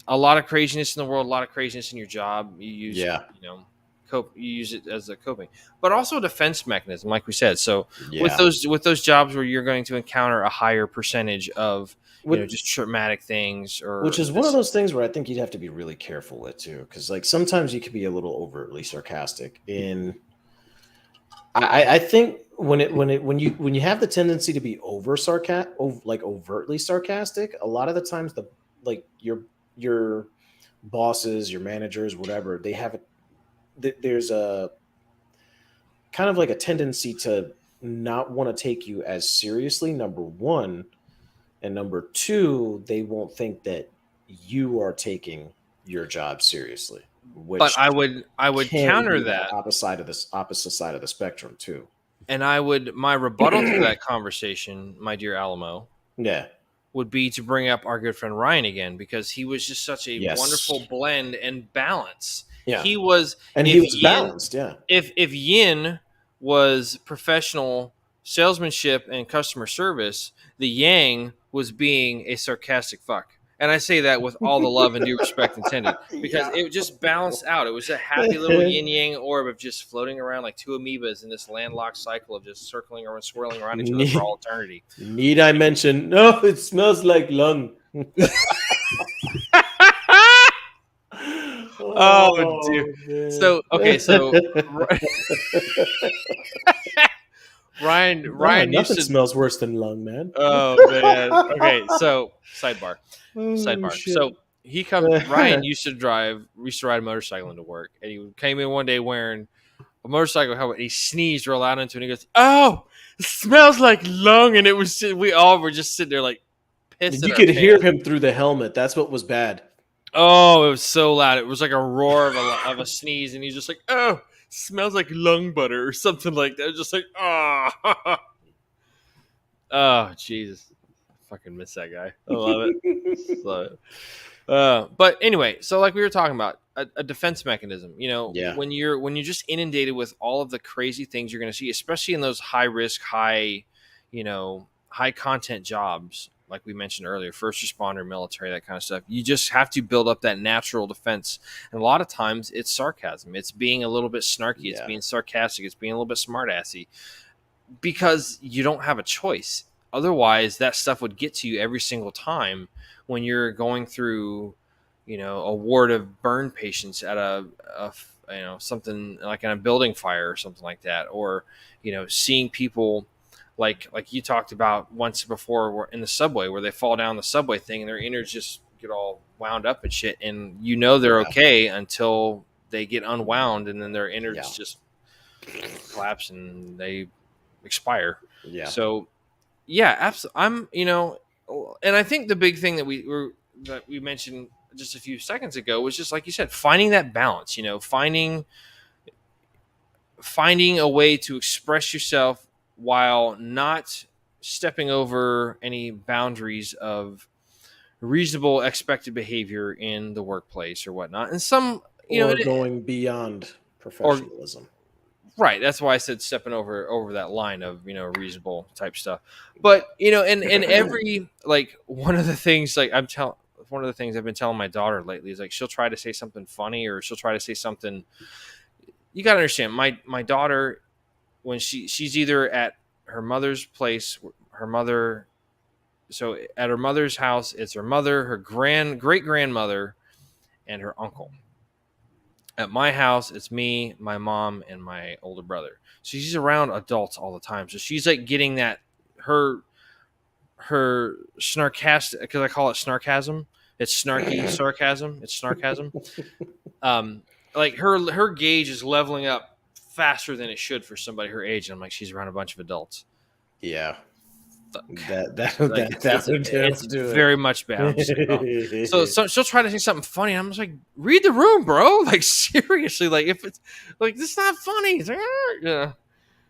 A: a lot of craziness in the world, a lot of craziness in your job. You use,
B: Yeah,
A: cope. You use it as a coping, but also a defense mechanism, like we said. So with
B: yeah.
A: those jobs where you're going to encounter a higher percentage of,
B: Which
A: just traumatic things
B: which
A: or
B: is one of
A: this.
B: those things where I think you'd have to be really careful with too, because like sometimes you can be a little overtly sarcastic. I think when you have the tendency to be over sarcastic, like overtly sarcastic, a lot of the times like your bosses, your managers, whatever, they have there's a kind of like a tendency to not want to take you as seriously, number one, and number two, they won't think that you are taking your job seriously,
A: But
B: which
A: I would
B: can
A: counter
B: be that
A: that,
B: opposite side of the spectrum too.
A: and my rebuttal to that conversation, my dear Alamo,
B: Yeah.
A: would be to bring up our good friend Ryan again because he was just such a wonderful
B: Yes.
A: blend and balance.
B: Yeah.
A: He was
B: And he
A: if
B: was
A: yin
B: balanced. Yeah.
A: if yin was professional salesmanship and customer service, the yang was being a sarcastic fuck. And I say that with all the love and due respect intended because
B: Yeah.
A: it just balanced out. It was a happy little yin yang orb of just floating around like two amoebas in this landlocked cycle of just circling around, swirling around each other for all eternity.
B: Need I mention? No, it smells like lung.
A: Oh, dude.
B: Oh man.
A: So okay, so
B: Nah,
A: Ryan used
B: nothing
A: to.
B: smells worse than lung, man.
A: Oh man. Okay, so
B: Oh
A: sidebar.
B: shit.
A: So Ryan used to ride a motorcycle into work, and he came in one day wearing a motorcycle helmet. And he sneezed real loud into it. And he goes, "Oh, it smells like lung," and it was we all were just sitting there like pissing
B: You
A: our
B: could hear
A: pants.
B: him through the helmet. That's what was bad.
A: Oh, it was so loud. It was like a roar of a sneeze, and he's just like, "Oh, smells like lung butter or something like that." It was just like, oh, oh, Jesus, I fucking miss that guy. I love it, love it. But anyway, so like we were talking about, a defense mechanism.
B: Yeah.
A: When you're just inundated with all of the crazy things you're going to see, especially in those high risk, high content jobs, like we mentioned earlier, first responder, military, that kind of stuff. You just have to build up that natural defense, and a lot of times it's sarcasm. It's being a little bit snarky. It's
B: Yeah.
A: being sarcastic. It's being a little bit smartassy because you don't have a choice. Otherwise, that stuff would get to you every single time when you're going through, a ward of burn patients at something like in a building fire or something like that, or seeing people like you talked about once before in the subway where they fall down the subway thing and their innards just get all wound up and shit, and they're
B: Yeah.
A: okay until they get unwound and then their innards
B: Yeah.
A: just collapse and they expire.
B: Yeah.
A: So yeah, absolutely. And I think the big thing that we mentioned just a few seconds ago was just like you said, finding that balance. Finding a way to express yourself while not stepping over any boundaries of reasonable expected behavior in the workplace or whatnot. And some,
B: Or going beyond
A: or
B: professionalism.
A: right. That's why I said stepping over that line of reasonable type stuff. But and every like one of the things like one of the things I've been telling my daughter lately is like she'll try to say something funny or she'll try to say something. You got to understand my daughter when she's either at her mother's place. Her mother. So at her mother's house, it's her mother, her great grandmother, and her uncle. At my house, it's me, my mom, and my older brother. So she's around adults all the time. So she's like getting that her her snarkastic, because I call it snarkasm. It's snarky sarcasm. It's snarkasm. Um, like her gauge is leveling up faster than it should for somebody her age. And I'm like, she's around a bunch of adults.
B: Yeah,
A: Fuck. Like
B: that would
A: it's
B: do
A: very much bad. I'm just like, oh.
B: it.
A: So she'll try to say something funny. And I'm just like, read the room, bro. Like seriously, like if it's like this is not funny. It's like, yeah.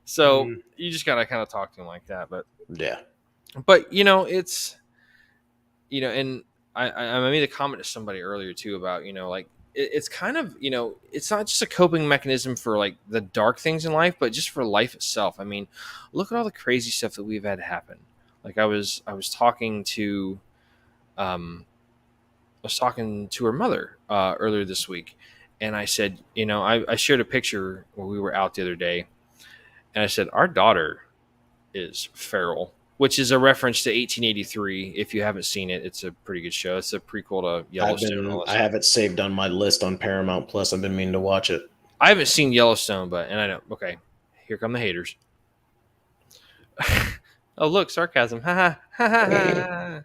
A: So
B: Mhm.
A: you just gotta kind of talk to him like that.
B: Yeah,
A: But it's and I made a comment to somebody earlier too about like it's kind of it's not just a coping mechanism for like the dark things in life, but just for life itself. I mean, look at all the crazy stuff that we've had happen. Like I was talking to her mother earlier this week, and I said, I shared a picture where we were out the other day, and I said our daughter is feral, which is a reference to 1883. If you haven't seen it, it's a pretty good show. It's a prequel to Yellowstone and all that
B: I
A: stuff.
B: have it saved on my list on Paramount Plus. I've been meaning to watch it.
A: I haven't seen Yellowstone, and I know. Okay, here come the haters. Oh, look, sarcasm. Ha ha ha ha.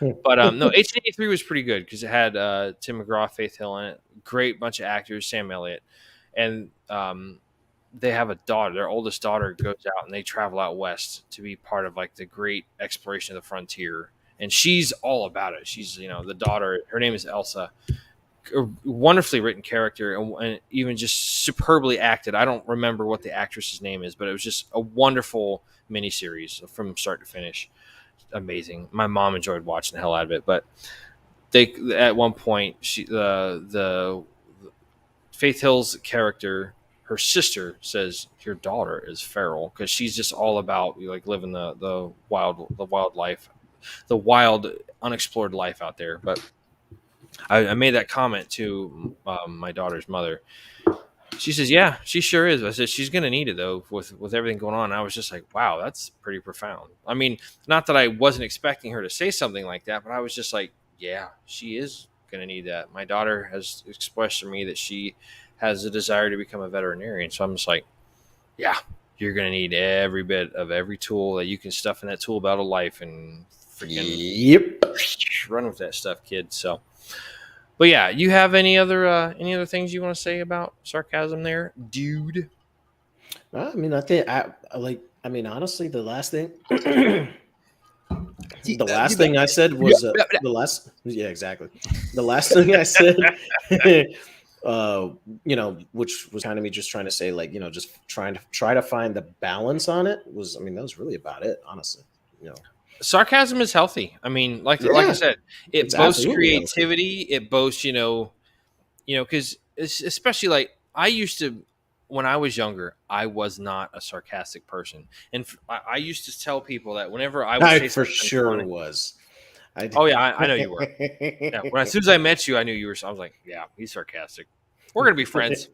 A: But no, 1883 was pretty good because it had Tim McGraw, Faith Hill in it. Great bunch of actors, Sam Elliott, and they have a daughter. Their oldest daughter goes out and they travel out west to be part of like the great exploration of the frontier. And she's all about it. She's the daughter. Her name is Elsa. A wonderfully written character and even just superbly acted. I don't remember what the actress's name is, but it was just a wonderful miniseries from start to finish. Amazing. My mom enjoyed watching the hell out of it, but they at one point the Faith Hill's character, her sister says your daughter is feral because she's just all about like living the wild life, the wild unexplored life out there. But I made that comment to my daughter's mother. She says, "Yeah, she sure is." I said, "She's going to need it though, with everything going on." And I was just like, "Wow, that's pretty profound." I mean, not that I wasn't expecting her to say something like that, but I was just like, "Yeah, she is going to need that." My daughter has expressed to me that she has a desire to become a veterinarian, so I'm just like, "Yeah, you're going to need every bit of every tool that you can stuff in that tool belt of life and freaking
B: Yep.
A: run with that stuff, kid." So. But yeah, you have any other things you want to say about sarcasm there, dude?
B: I mean, I think I like. I mean, honestly, the last thing, the last thing I said was the last. Yeah, exactly. The last thing I said, which was kind of me just trying to say, like, just try to find the balance on it. Was I mean, that was really about it, honestly. You know,
A: Sarcasm is healthy. I mean, like I
B: yeah,
A: said, it
B: it's
A: boasts
B: absolutely healthy.
A: creativity. It boasts, because especially like I used to when I was younger, I was not a sarcastic person, and I used to tell people that whenever I would
B: I
A: say
B: for
A: something
B: sure
A: funny.
B: was. I.
A: Oh yeah, I know you were. Yeah, as soon as I met you, I knew you were. I was like, yeah, he's sarcastic. We're gonna be friends.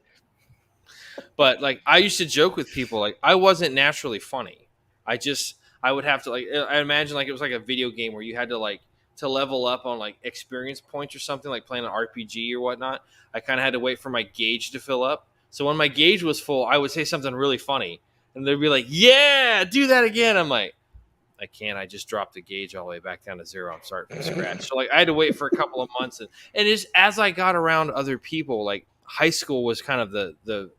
A: But like I used to joke with people like I wasn't naturally funny. I would have to like I imagine like it was like a video game where you had to like to level up on like experience points or something like playing an RPG or whatnot. I kind of had to wait for my gauge to fill up. So when my gauge was full, I would say something really funny, and they'd be like, "Yeah, do that again." I'm like, I can't. I just dropped the gauge all the way back down to zero. I'm starting from scratch. So like I had to wait for a couple of months, and it's as I got around other people, like high school was kind of the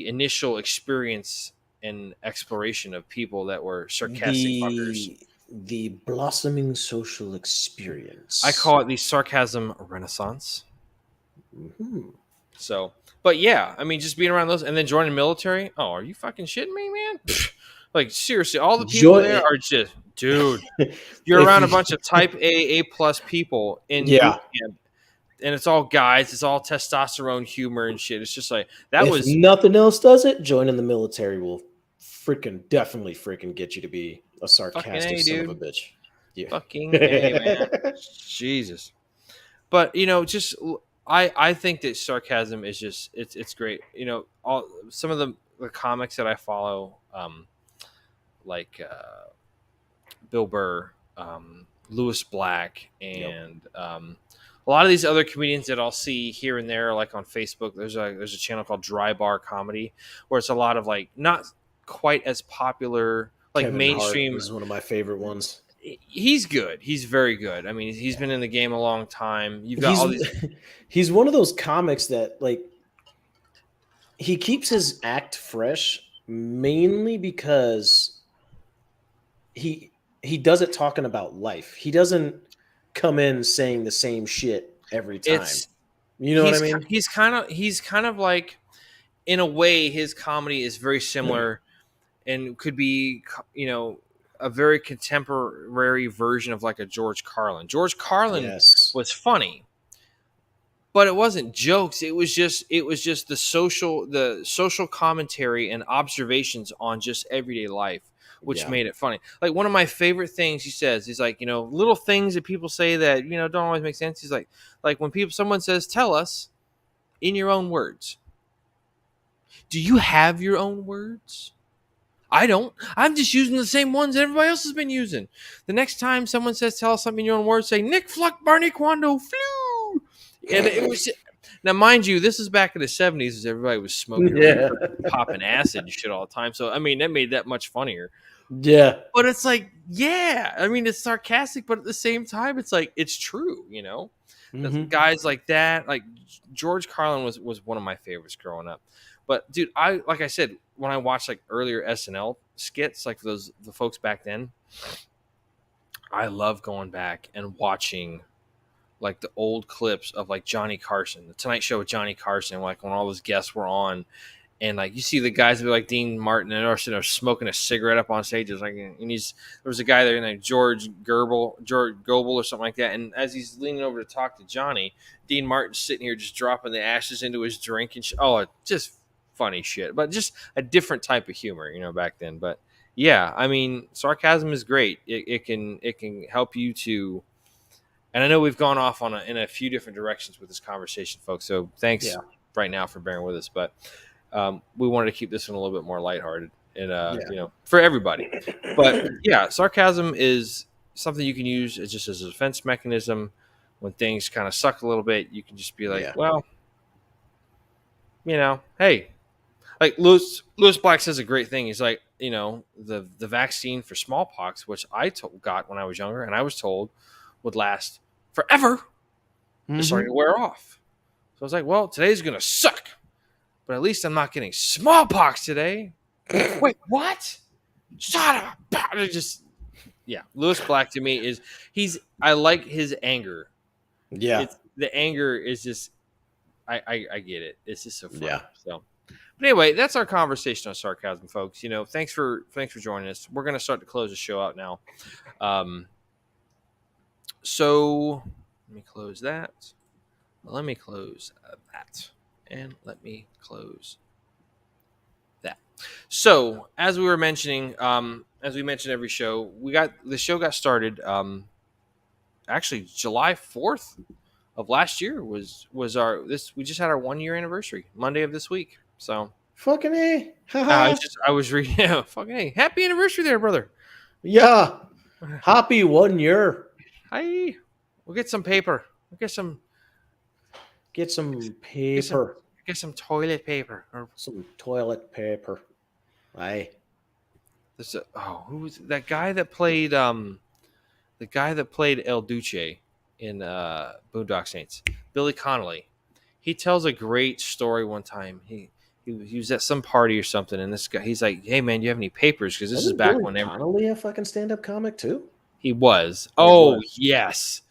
A: initial experience and exploration of people that were sarcastic fuckers.
B: The blossoming social
A: I
B: experience.
A: call it the sarcasm renaissance.
B: Mhm.
A: So, but yeah, I mean, just being around those and then joining the military. Oh, are you fucking shitting me, man? Like seriously, all the people there
B: Joy,
A: are just, dude. You're
B: if
A: around a
B: you,
A: bunch of Type A plus people in boot
B: yeah,
A: camp, and it's all guys. It's all testosterone humor and shit. It's just like that
B: if
A: was
B: nothing else does it, joining the military will definitely freaking get you to be a
A: fucking
B: sarcastic
A: a,
B: son of a
A: dude.
B: bitch. Yeah.
A: Fucking a, man. Jesus. But just I think that sarcasm is just it's great. All some of the comics that I follow, like Bill Burr, Lewis Black,
B: Yep.
A: and a lot of these other comedians that I'll see here and there, like on Facebook. There's a channel called Dry Bar Comedy, where it's a lot of like not quite as popular, like
B: Kevin Hart
A: mainstream.
B: is one of my favorite ones.
A: He's good. He's very good. I mean, he's been in the game a long time. You've got
B: He's
A: all these.
B: he's one of those comics that like he keeps his act fresh mainly because he does it talking about life. He doesn't come in saying the same shit every time.
A: It's
B: You know what I mean?
A: he's kind of like, in a way, his comedy is very similar and could be, a very contemporary version of like a George Carlin. George Carlin
B: Yes.
A: was funny, but it wasn't jokes. It was just the social commentary and observations on just everyday life, which
B: Yeah.
A: made it funny. Like, one of my favorite things he says, he's like, little things that people say that don't always make sense. He's like when someone says, "Tell us in your own words." Do you have your own words? I don't. I'm just using the same ones that everybody else has been using. The next time someone says, "Tell us something in your own words," say, "Nick Fluck Barney Quando flew." And it was now, mind you, this is back in the '70s, as everybody was smoking,
B: Yeah.
A: popping acid and shit all the time. So I mean, that made that much funnier.
B: Yeah.
A: But it's like, yeah, I mean, it's sarcastic, but at the same time, it's like it's true.
B: Mhm.
A: Guys like that, like George Carlin was one of my favorites growing up. But dude, like I said, when I watched like earlier SNL skits, like for the folks back then, I love going back and watching like the old clips of like Johnny Carson, the Tonight Show with Johnny Carson, like when all those guests were on, and like you see the guys that be like Dean Martin and they're sitting there smoking a cigarette up on stage. It's like, and there was a guy there named George Goebel or something like that. And as he's leaning over to talk to Johnny, Dean Martin's sitting here just dropping the ashes into his drink and just funny shit, but just a different type of humor, back then. But yeah, I mean, sarcasm is great. It can help you to. And I know we've gone off in a few different directions with this conversation, folks. So thanks
B: Yeah.
A: right now for bearing with us. But we wanted to keep this one a little bit more lighthearted and
B: Yeah.
A: for everybody. But yeah, sarcasm is something you can use as a defense mechanism when things kind of suck a little bit. You can just be like,
B: Yeah.
A: well, hey, like Lewis Black says a great thing. He's like, the vaccine for smallpox, which I got when I was younger, and I was told would last forever, is starting to wear off. So I was like, well, today's gonna suck, but at least I'm not getting smallpox today. Wait, what? Shut up! Just Lewis Black to me I like his anger.
B: Yeah.
A: The anger is just I get it. It's just so funny.
B: Yeah.
A: So. But anyway, that's our conversation on sarcasm, folks. Thanks for joining us. We're gonna start to close the show out now. So let me close that. Let me close that, and let me close that. So as we were mentioning, as we mentioned every show, the show got started. Actually, July 4th of last year was we just had our 1 year anniversary Monday of this week. So
B: Fucking A.
A: I was reading. Yeah, fucking hey, happy anniversary there, brother.
B: Yeah. Happy 1 year.
A: Hi. We'll get some paper. We'll get some
B: paper.
A: get some toilet paper. Or
B: Some toilet paper. Aye.
A: who was that guy that played El Duce in Boondock Saints? Billy Connolly. He tells a great story one time. He was at some party or something, and this guy, he's like, "Hey man, do you have any papers?" Because this is back
B: Billy
A: when
B: Connolly a fucking stand-up comic too?
A: he was.
B: Or
A: Oh
B: was?
A: yes.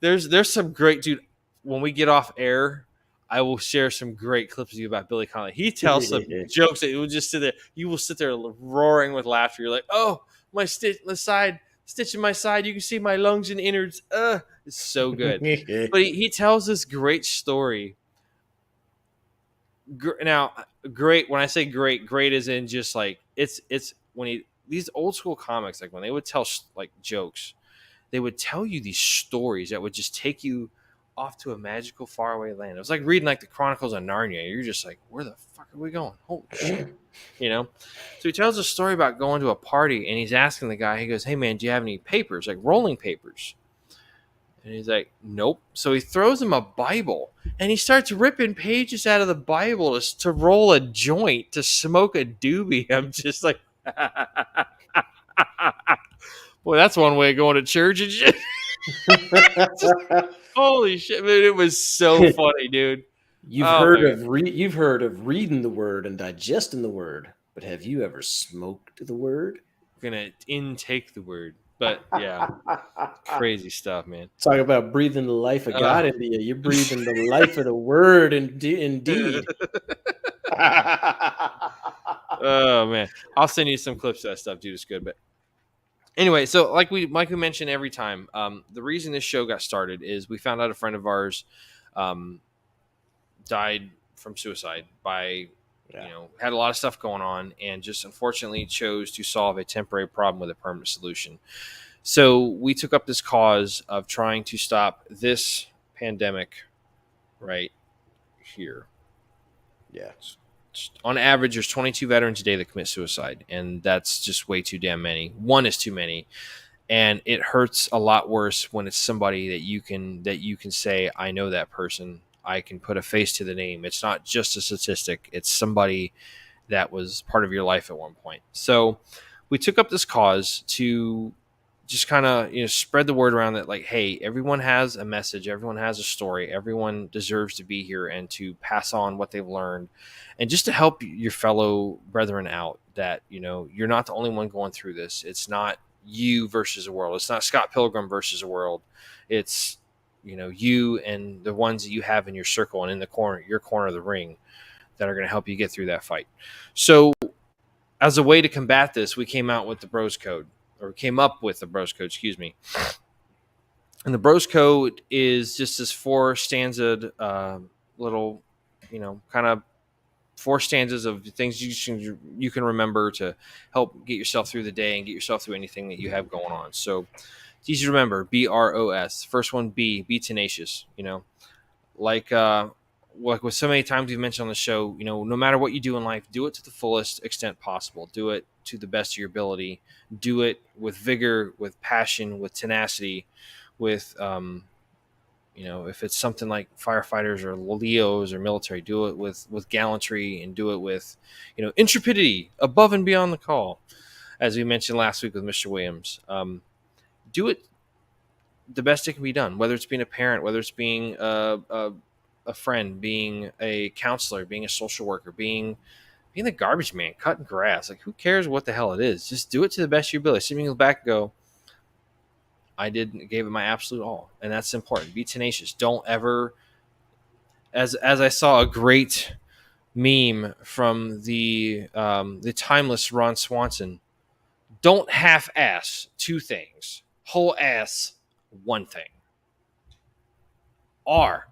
A: There's some great dude. When we get off air, I will share some great clips with you about Billy Connolly. He tells some jokes that you will just sit there. You will sit there roaring with laughter. You're like, oh, my stitch in my side. You can see my lungs and innards. It's so good. But he tells this great story. Now, great. When I say great is in just like it's when these old school comics, like when they would tell like jokes, they would tell you these stories that would just take you off to a magical faraway land. It was like reading like the Chronicles of Narnia. You're just like, where the fuck are we going? Holy shit. You know? So he tells a story about going to a party and he's asking the guy, he goes, hey man, do you have any papers, like rolling papers? And he's like, nope. So he throws him a Bible and he starts ripping pages out of the Bible to roll a joint, to smoke a doobie. I'm just like, boy, that's one way of going to church and shit. Just, holy shit, man. It was so funny, dude. Oh my God.
B: You've heard of reading the word and digesting the word, but have you ever smoked the word?
A: I'm gonna intake the word. But yeah, crazy stuff, man.
B: Talk about breathing the life of God
A: Uh,
B: into you. You're breathing the life of the word, indeed.
A: oh man. I'll send you some clips of that stuff, dude. It's good. But anyway, so like we mentioned every time, the reason this show got started is we found out a friend of ours um, died from suicide by,
B: Yeah.
A: had a lot of stuff going on and just unfortunately chose to solve a temporary problem with a permanent solution. So we took up this cause of trying to stop this pandemic right here.
B: Yeah.
A: On average, there's 22 veterans a day that commit suicide, and that's just way too damn many. One is too many, and it hurts a lot worse when it's somebody that you can say, I know that person. I can put a face to the name. It's not just a statistic. It's somebody that was part of your life at one point. So we took up this cause to just kind of spread the word around that, like, hey, everyone has a message, everyone has a story, everyone deserves to be here and to pass on what they've learned, and just to help your fellow brethren out, that you're not the only one going through this. It's not you versus the world. It's not Scott Pilgrim versus the world. It's you and the ones that you have in your circle and in your corner of the ring, that are going to help you get through that fight. So as a way to combat this, we came out with the Bros Code, or came up with the Bros Code, excuse me. And the Bros Code is just this four stanza little, kind of four stanzas of things you can remember to help get yourself through the day and get yourself through anything that you have going on. So it's easy to remember. BROS. First one, be tenacious. Like with so many times we've mentioned on the show, no matter what you do in life, do it to the fullest extent possible. Do it to the best of your ability. Do it with vigor, with passion, with tenacity, with if it's something like firefighters or Leos or military, do it with gallantry, and do it with intrepidity, above and beyond the call, as we mentioned last week with Mr. Williams. Do it the best it can be done, whether it's being a parent, whether it's being a friend, being a counselor, being a social worker, being the garbage man, cutting grass. Like, who cares what the hell it is? Just do it to the best of your ability. So you can go back and go, I gave it my absolute all, and that's important. Be tenacious. Don't ever, as I saw a great meme from the timeless Ron Swanson. Don't half-ass two things. Whole ass one thing. R,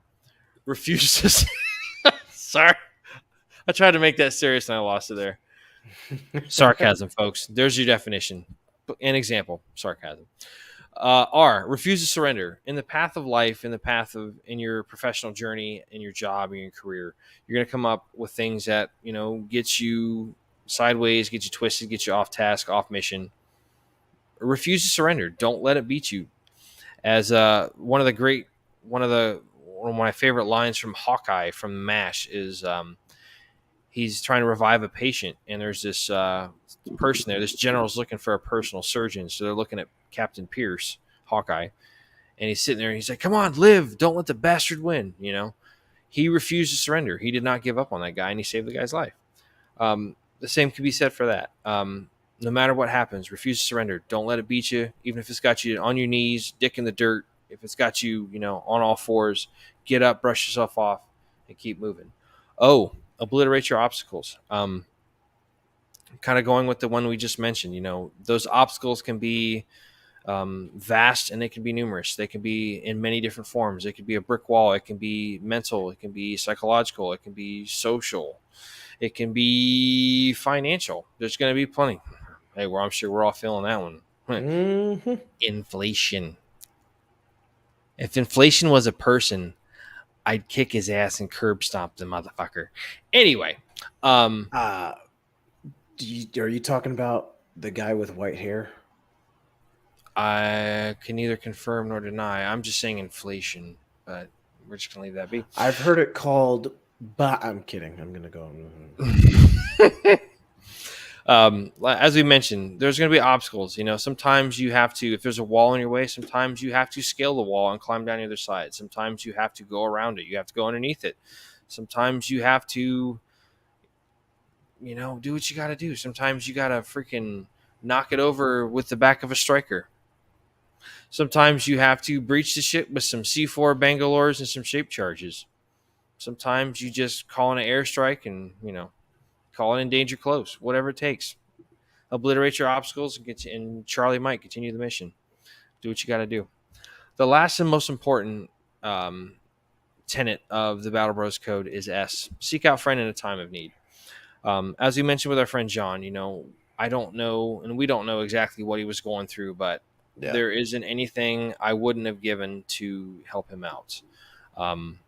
A: refuses. Sorry, I tried to make that serious and I lost it there. Sarcasm, folks. There's your definition. An example. Sarcasm. R, refuse to surrender. In the path of life, in your professional journey, in your job, in your career, you're going to come up with things that, get you sideways, get you twisted, get you off task, off mission. Refuse to surrender. Don't let it beat you. As one of my favorite lines from Hawkeye from MASH is, he's trying to revive a patient, and there's this person there. This general's looking for a personal surgeon, so they're looking at Captain Pierce, Hawkeye, and he's sitting there and he's like, "Come on, live! Don't let the bastard win." He refused to surrender. He did not give up on that guy, and he saved the guy's life. The same could be said for that. No matter what happens, refuse to surrender. Don't let it beat you, even if it's got you on your knees, dick in the dirt. If it's got you, on all fours, get up, brush yourself off, and keep moving. Oh, obliterate your obstacles. Kind of going with the one we just mentioned. Those obstacles can be vast, and they can be numerous. They can be in many different forms. It could be a brick wall. It can be mental. It can be psychological. It can be social. It can be financial. There's going to be plenty. Hey, I'm sure we're all feeling that one.
B: Mm-hmm.
A: Inflation. If inflation was a person, I'd kick his ass and curb stomp the motherfucker. Anyway, um,
B: Uh, are you talking about the guy with white hair?
A: I can neither confirm nor deny. I'm just saying inflation, but we're just gonna leave that be.
B: I've heard it called. But I'm kidding. I'm gonna go.
A: As we mentioned, there's going to be obstacles. You know, sometimes you have to, if there's a wall in your way, sometimes you have to scale the wall and climb down the other side. Sometimes you have to go around it. You have to go underneath it. Sometimes you have to, you know, do what you got to do. Sometimes you got to freaking knock it over with the back of a striker. Sometimes you have to breach the ship with some C4 Bangalores and some shape charges. Sometimes you just call in an airstrike and, you know, call it in danger close, whatever it takes. Obliterate your obstacles and Charlie might continue the mission. Do what you got to do. The last and most important tenet of the Battle Bros Code is S. Seek out friend in a time of need. As we mentioned with our friend John, you know, I don't know, and we don't know exactly what he was going through, but
B: Yeah.
A: there isn't anything I wouldn't have given to help him out. Um,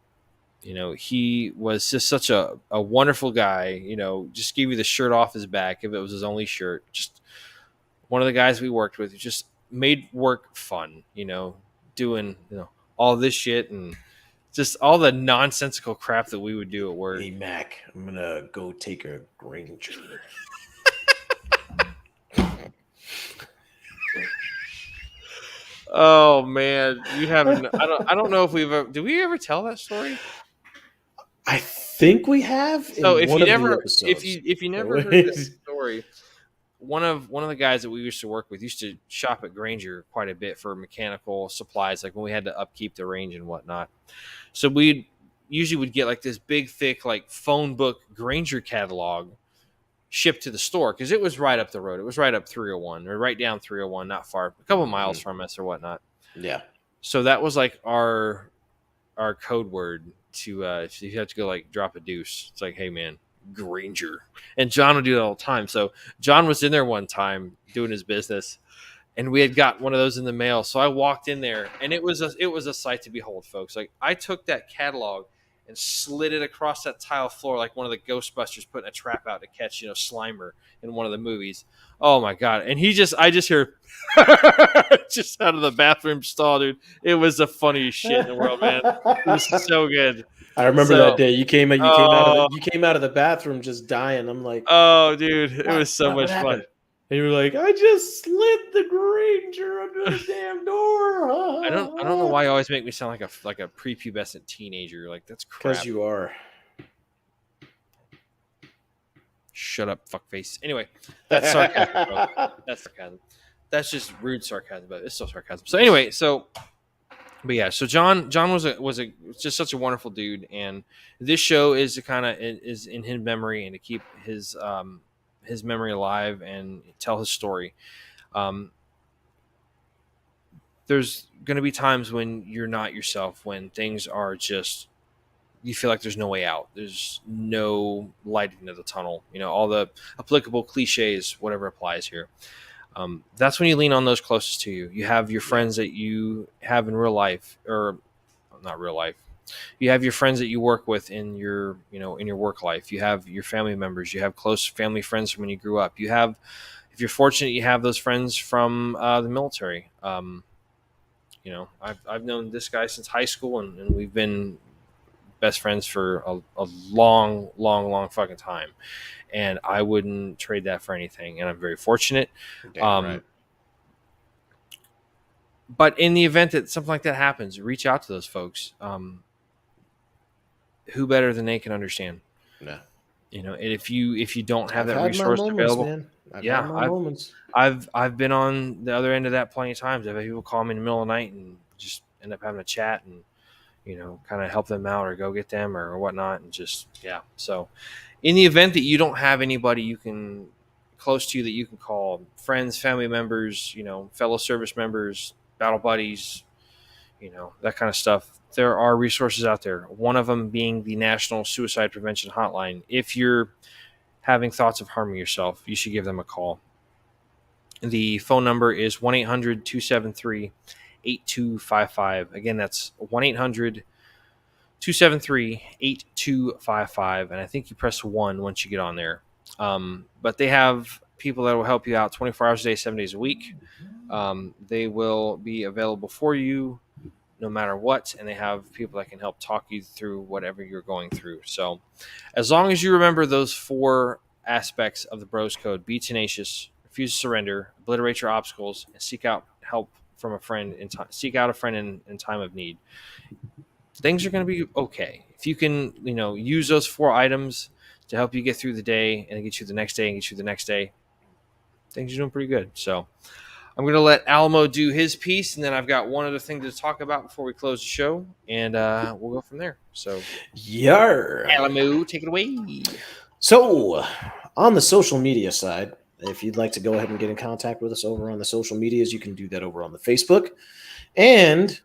A: you know, he was just such a wonderful guy, you know, just give you the shirt off his back if it was his only shirt. Just one of the guys we worked with who just made work fun, you know, doing, you know, all this shit and just all the nonsensical crap that we would do at work.
B: Hey Mac, I'm gonna go take a Granger.
A: Oh man, you haven't. I don't know if we've ever. Did we ever tell that story?
B: I think we have
A: So
B: in
A: if
B: one
A: you
B: of the
A: never,
B: episodes.
A: if you never heard this story, one of the guys that we used to work with used to shop at Granger quite a bit for mechanical supplies, like when we had to upkeep the range and whatnot. So we usually would get like this big, thick, like phone book Granger catalog shipped to the store because it was right up the road. It was right up 301 or right down 301, not far, a couple miles from us or whatnot.
B: Yeah.
A: So that was like our code word to if you have to go like drop a deuce. It's like, hey man, Granger. And John would do that all the time. So John was in there one time doing his business and we had got one of those in the mail. So I walked in there and it was a sight to behold, folks. Like I took that catalog and slid it across that tile floor like one of the Ghostbusters putting a trap out to catch, you know, Slimer in one of the movies. Oh my god. And I just hear just out of the bathroom stall, dude. It was the funniest shit in the world, man. It was so good.
B: I remember that
A: So
B: day.
A: oh,
B: You came out of the bathroom just dying. I'm like,
A: oh dude, it was so
B: what
A: much fun.
B: happened? And you were like, I just slid the Granger under the damn
A: I don't know
B: door.
A: why you always make me sound like a prepubescent teenager. Like that's
B: Because
A: crap.
B: you are.
A: Shut up, fuckface. Anyway, that's sarcasm, bro. That's sarcasm. That's just rude sarcasm, but it's still sarcasm. So anyway, but yeah, so John was just such a wonderful dude, and this show is to kind of is in his memory and to keep his memory alive and tell his story. Um, there's going to be times when you're not yourself, when things are just you feel like there's no way out. There's no light into the tunnel. You know, all the applicable cliches, whatever applies here. That's when you lean on those closest to you. You have your friends that you have in real life, or not real life. You have your friends that you work with in your, you know, in your work life. You have your family members. You have close family friends from when you grew up. You have, if you're fortunate, you have those friends from the military. You know, I've known this guy since high school, and we've been best friends for a long, long, long fucking time. And I wouldn't trade that for anything. And I'm very fortunate.
B: Damn right.
A: But in the event that something like that happens, reach out to those folks. Who better than they can understand?
B: No.
A: You know, and if you don't have
B: I've
A: that
B: had my
A: resource
B: moments,
A: available,
B: man. I've
A: yeah,
B: had my moments.
A: I've been on the other end of that plenty of times. I've had people call me in the middle of the night and just end up having a chat and, you know, kind of help them out or go get them or whatnot, and just yeah. So, in the event that you don't have anybody you can close to you that you can call, friends, family members, you know, fellow service members, battle buddies, you know, that kind of stuff, there are resources out there. One of them being the National Suicide Prevention Hotline. If you're having thoughts of harming yourself, you should give them a call. The phone number is 1-800-273 8255. Again, that's 1-800-273-8255. And I think you press 1 once you get on there. But they have people that will help you out 24 hours a day, 7 days a week. They will be available for you no matter what, and they have people that can help talk you through whatever you're going through. So as long as you remember those 4 aspects of the Bros Code: be tenacious, refuse to surrender, obliterate your obstacles, and seek out help from a friend in time. Seek out a friend in time of need. Things are going to be okay if you can, use those 4 items to help you get through the day and get you the next day and get you the next day. Things are doing pretty good. So I'm going to let Alamo do his piece, and then I've got one other thing to talk about before we close the show, and we'll go from there. So,
B: Yar.
A: Alamo, take it away.
B: So, on the social media side, if you'd like to go ahead and get in contact with us over on the social medias, you can do that over on the Facebook. And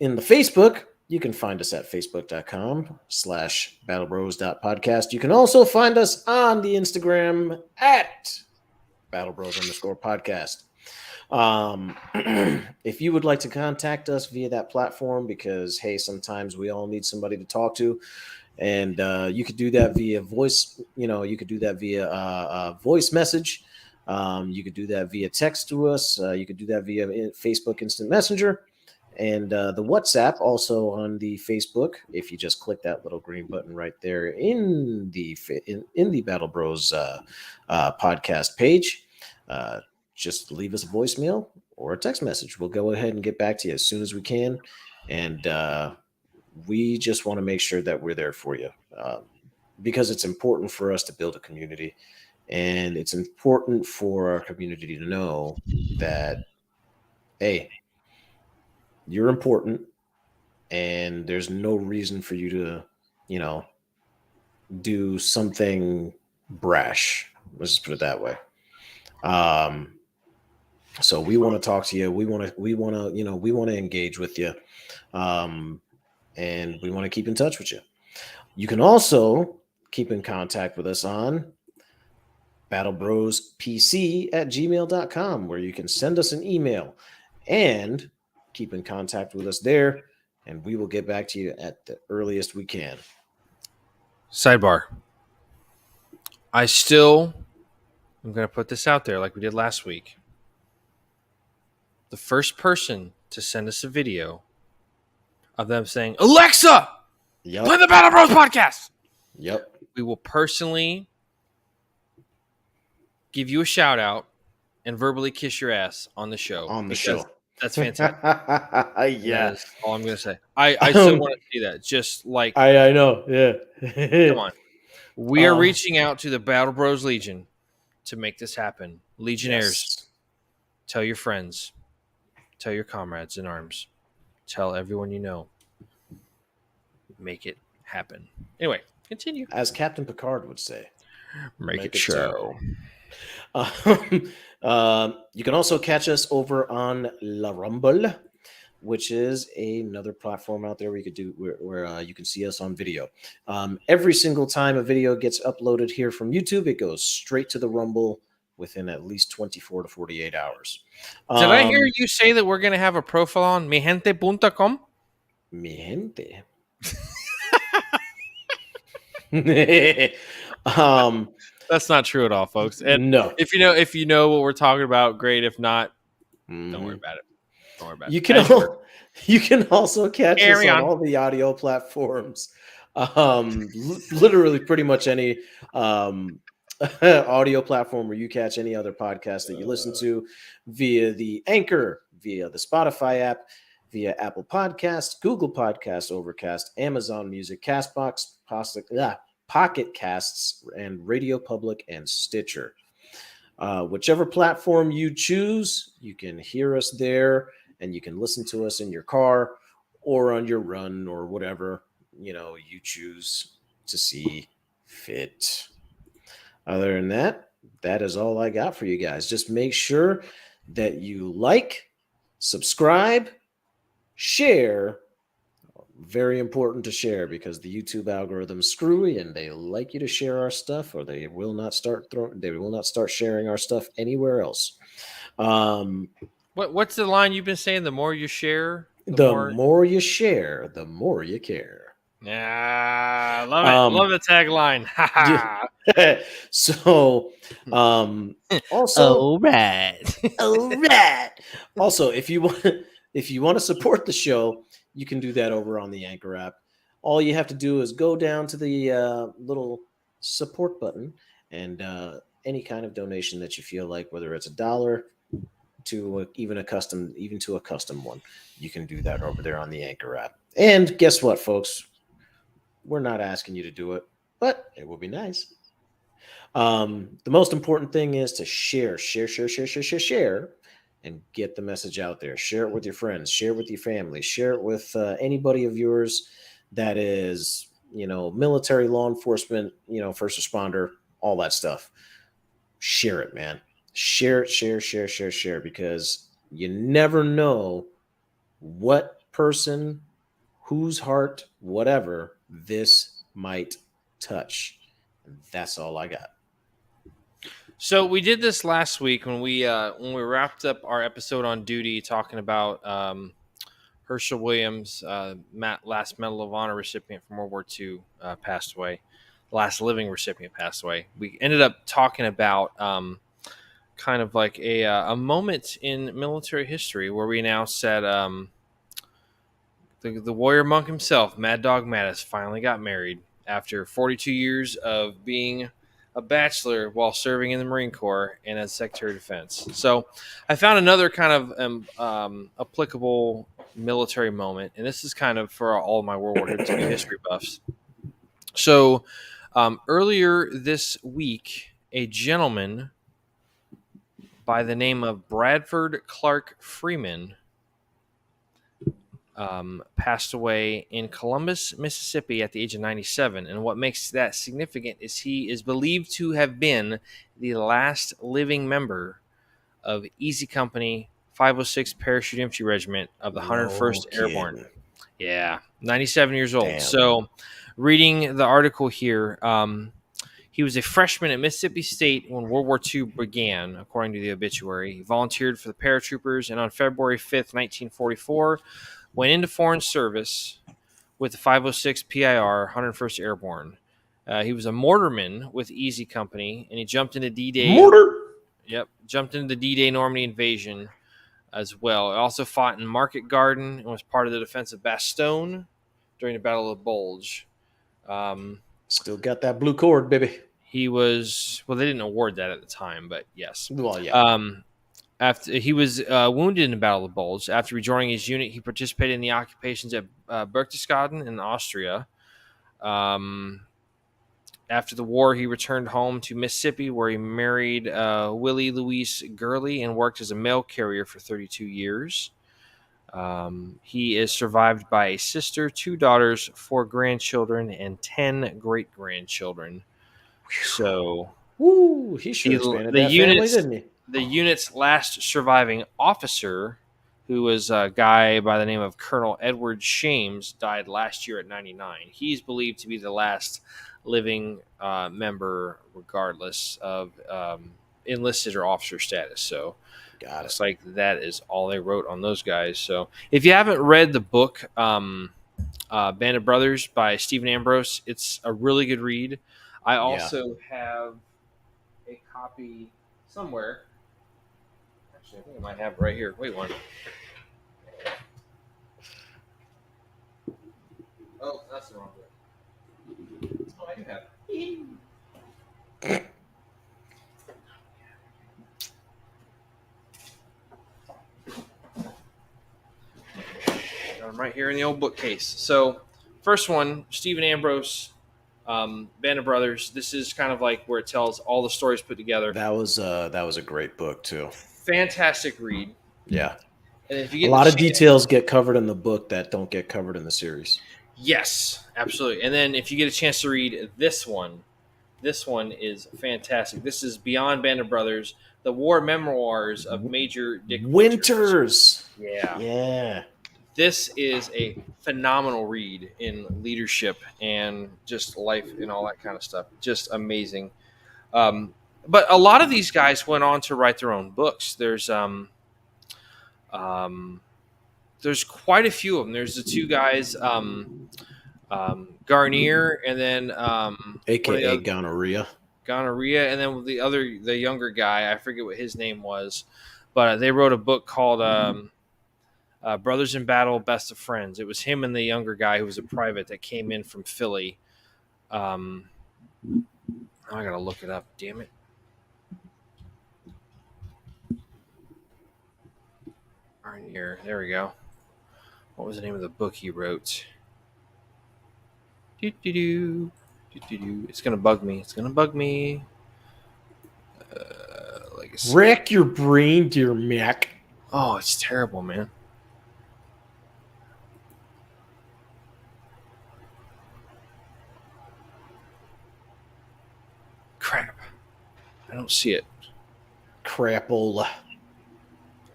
B: in the Facebook, you can find us at facebook.com/battlebros.podcast. You can also find us on the Instagram at battlebros_podcast. If you would like to contact us via that platform, because hey, sometimes we all need somebody to talk to, and you could do that via voice. You could do that via voice message. You could do that via text to us. You could do that via Facebook Instant Messenger, and the WhatsApp also on the Facebook. If you just click that little green button right there in the Battle Bros podcast page. Just leave us a voicemail or a text message. We'll go ahead and get back to you as soon as we can. And we just want to make sure that we're there for you because it's important for us to build a community. And it's important for our community to know that, hey, you're important and there's no reason for you to, do something brash. Let's just put it that way. So we want to talk to you. We want to engage with you. And we want to keep in touch with you. You can also keep in contact with us on battlebrospc@gmail.com, where you can send us an email and keep in contact with us there. And we will get back to you at the earliest we can.
A: Sidebar. I'm going to put this out there like we did last week. The first person to send us a video of them saying, Alexa, play the Battle Bros podcast.
B: Yep.
A: We will personally give you a shout out and verbally kiss your ass on the show. That's fantastic.
B: Yeah.
A: That's all I'm going to say. I still want to see that. Just like.
B: I know. Yeah.
A: Come on. We are reaching out to the Battle Bros Legion to make this happen. Legionnaires, tell your friends. Tell your comrades in arms. Tell everyone you know. Make it happen. Anyway, continue.
B: As Captain Picard would say.
A: Make it show.
B: You can also catch us over on La Rumble, which is another platform out there where you can see us on video. Every single time a video gets uploaded here from YouTube, it goes straight to the Rumble within at least 24 to 48 hours.
A: Did I hear you say that we're going to have a profile on migente.com?
B: Mi gente.
A: That's not true at all, folks. And
B: no.
A: If you know what we're talking about, great. If not, don't worry about it. Don't worry about
B: you
A: it.
B: You can also catch us on all the audio platforms. Literally pretty much any audio platform where you catch any other podcast that you listen to, via the Anchor, via the Spotify app, via Apple Podcasts, Google Podcasts, Overcast, Amazon Music, Castbox, Pocket Casts, and Radio Public and Stitcher. Whichever platform you choose, you can hear us there, and you can listen to us in your car or on your run or whatever you choose to see fit. Other than that, that is all I got for you guys. Just make sure that you like, subscribe, share. Very important to share, because the YouTube algorithm's screwy and they like you to share our stuff, or they will not start sharing our stuff anywhere else.
A: What's the line you've been saying? The more you share, the
B: The
A: more.
B: more you share, the more you care.
A: Yeah, love it.
B: Um,
A: Love the tagline. Ha ha.
B: so, um, also,
A: All right.
B: all right. Also, if you want to support the show, you can do that over on the Anchor app. All you have to do is go down to the little support button, and any kind of donation that you feel like, whether it's $1 to even to a custom one, you can do that over there on the Anchor app. And guess what, folks? We're not asking you to do it, but it will be nice. The most important thing is to share, and get the message out there. Share it with your friends, share it with your family, share it with anybody of yours that is, military, law enforcement, first responder, all that stuff. Share it, man. Share it, share, because you never know what person, whose heart, whatever this might touch. That's all I got.
A: So we did this last week when we wrapped up our episode on duty, talking about Herschel Williams, last Medal of Honor recipient from World War II, passed away. The last living recipient passed away. We ended up talking about kind of like a moment in military history where we now said the warrior monk himself, Mad Dog Mattis, finally got married after 42 years of being a bachelor while serving in the Marine Corps and as Secretary of Defense. So I found another kind of applicable military moment, and this is kind of for all of my World War II history buffs. So earlier this week, a gentleman by the name of Bradford Clark Freeman passed away in Columbus, Mississippi at the age of 97. And what makes that significant is he is believed to have been the last living member of Easy Company 506 Parachute Infantry Regiment of the
B: No
A: 101st Airborne.
B: kidding.
A: Yeah, 97 years old.
B: Damn.
A: So, reading the article here, he was a freshman at Mississippi State when World War II began, according to the obituary. He volunteered for the paratroopers, and on February 5th, 1944, went into foreign service with the 506 PIR 101st Airborne. He was a mortarman with Easy Company, and he jumped into D-Day.
B: Mortar.
A: Yep, jumped into the D-Day Normandy invasion as well. He also fought in Market Garden and was part of the defense of Bastogne during the Battle of the Bulge.
B: Still got that blue cord, baby.
A: He was, well, they didn't award that at the time, but yes.
B: Well, yeah.
A: After he was wounded in the Battle of the Bulge, after rejoining his unit, he participated in the occupations at Berchtesgaden in Austria. After the war, he returned home to Mississippi, where he married Willie Louise Gurley and worked as a mail carrier for 32 years. He is survived by a sister, 2 daughters, 4 grandchildren, and 10 great-grandchildren. So,
B: Woo, he sure expanded that family, didn't he?
A: the unit's last surviving officer, who was a guy by the name of Colonel Edward Shames, died last year at 99. He's believed to be the last living member, regardless of enlisted or officer status. So,
B: Got
A: it's
B: it.
A: like that is all they wrote on those guys. So, if you haven't read the book Band of Brothers by Stephen Ambrose, it's a really good read. I also have a copy somewhere. Actually, I think I might have it right here. Wait one. Oh, that's the wrong book. Oh, I do have it. I'm right here in the old bookcase. So, first one, Stephen Ambrose, Band of Brothers. This is kind of like where it tells all the stories put together.
B: That was a great book too.
A: Fantastic read.
B: Yeah.
A: And if you
B: A
A: get
B: lot of
A: chance,
B: details get covered in the book that don't get covered in the series.
A: yes, absolutely. And then if you get a chance to read this one is fantastic. This is Beyond Band of Brothers, the war memoirs of Major Dick
B: Winters.
A: Yeah.
B: Yeah.
A: This is a phenomenal read in leadership and just life and all that kind of stuff. Just amazing. But a lot of these guys went on to write their own books. There's There's quite a few of them. There's the two guys, Garnier, and then one of the
B: AKA
A: other
B: gonorrhea.
A: Gonorrhea, and then the younger guy, I forget what his name was, but they wrote a book called Brothers in Battle, Best of Friends. It was him and the younger guy who was a private that came in from Philly. I gotta look it up. Damn it. Garnier. There we go. What was the name of the book he wrote? Do-do-do. Do-do-do. It's gonna bug me. It's gonna bug me. Legacy.
B: Wreck your brain, dear Mac.
A: Oh, it's terrible, man. Crap. I don't see it.
B: Crapola.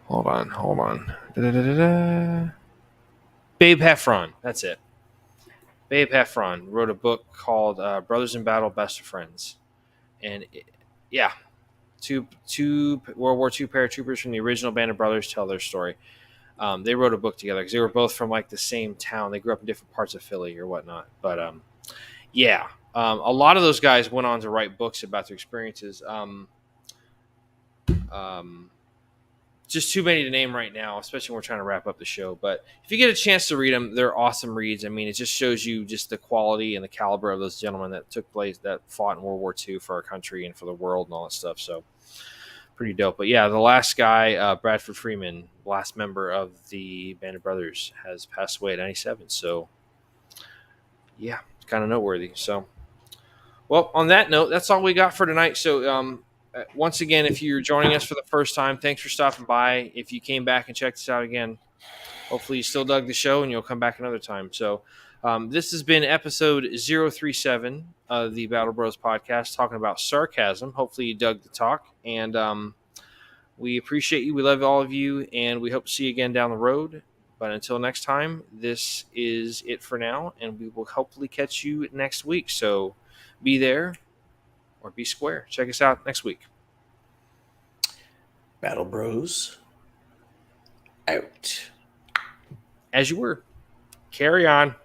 A: Hold on. Da-da-da-da-da. Babe Heffron. That's it. Babe Heffron wrote a book called Brothers in Battle, Best of Friends. And yeah, two World War II paratroopers from the original Band of Brothers tell their story. They wrote a book together because they were both from like the same town. They grew up in different parts of Philly or whatnot. But yeah, a lot of those guys went on to write books about their experiences. Just too many to name right now, especially when we're trying to wrap up the show. But if you get a chance to read them, they're awesome reads. I mean, it just shows you just the quality and the caliber of those gentlemen that fought in World War II for our country and for the world and all that stuff. So pretty dope. But yeah, the last guy, Bradford Freeman, last member of the Band of Brothers, has passed away at 97. So yeah, it's kind of noteworthy. So, well, on that note, that's all we got for tonight. So, once again, if you're joining us for the first time, thanks for stopping by. If you came back and checked us out again, hopefully you still dug the show and you'll come back another time. So this has been episode 037 of the Battle Bros podcast, talking about sarcasm. Hopefully you dug the talk, and we appreciate you. We love all of you, and we hope to see you again down the road. But until next time, this is it for now, and we will hopefully catch you next week. So be there or be square. Check us out next week.
B: Battle Bros. Out.
A: As you were. Carry on.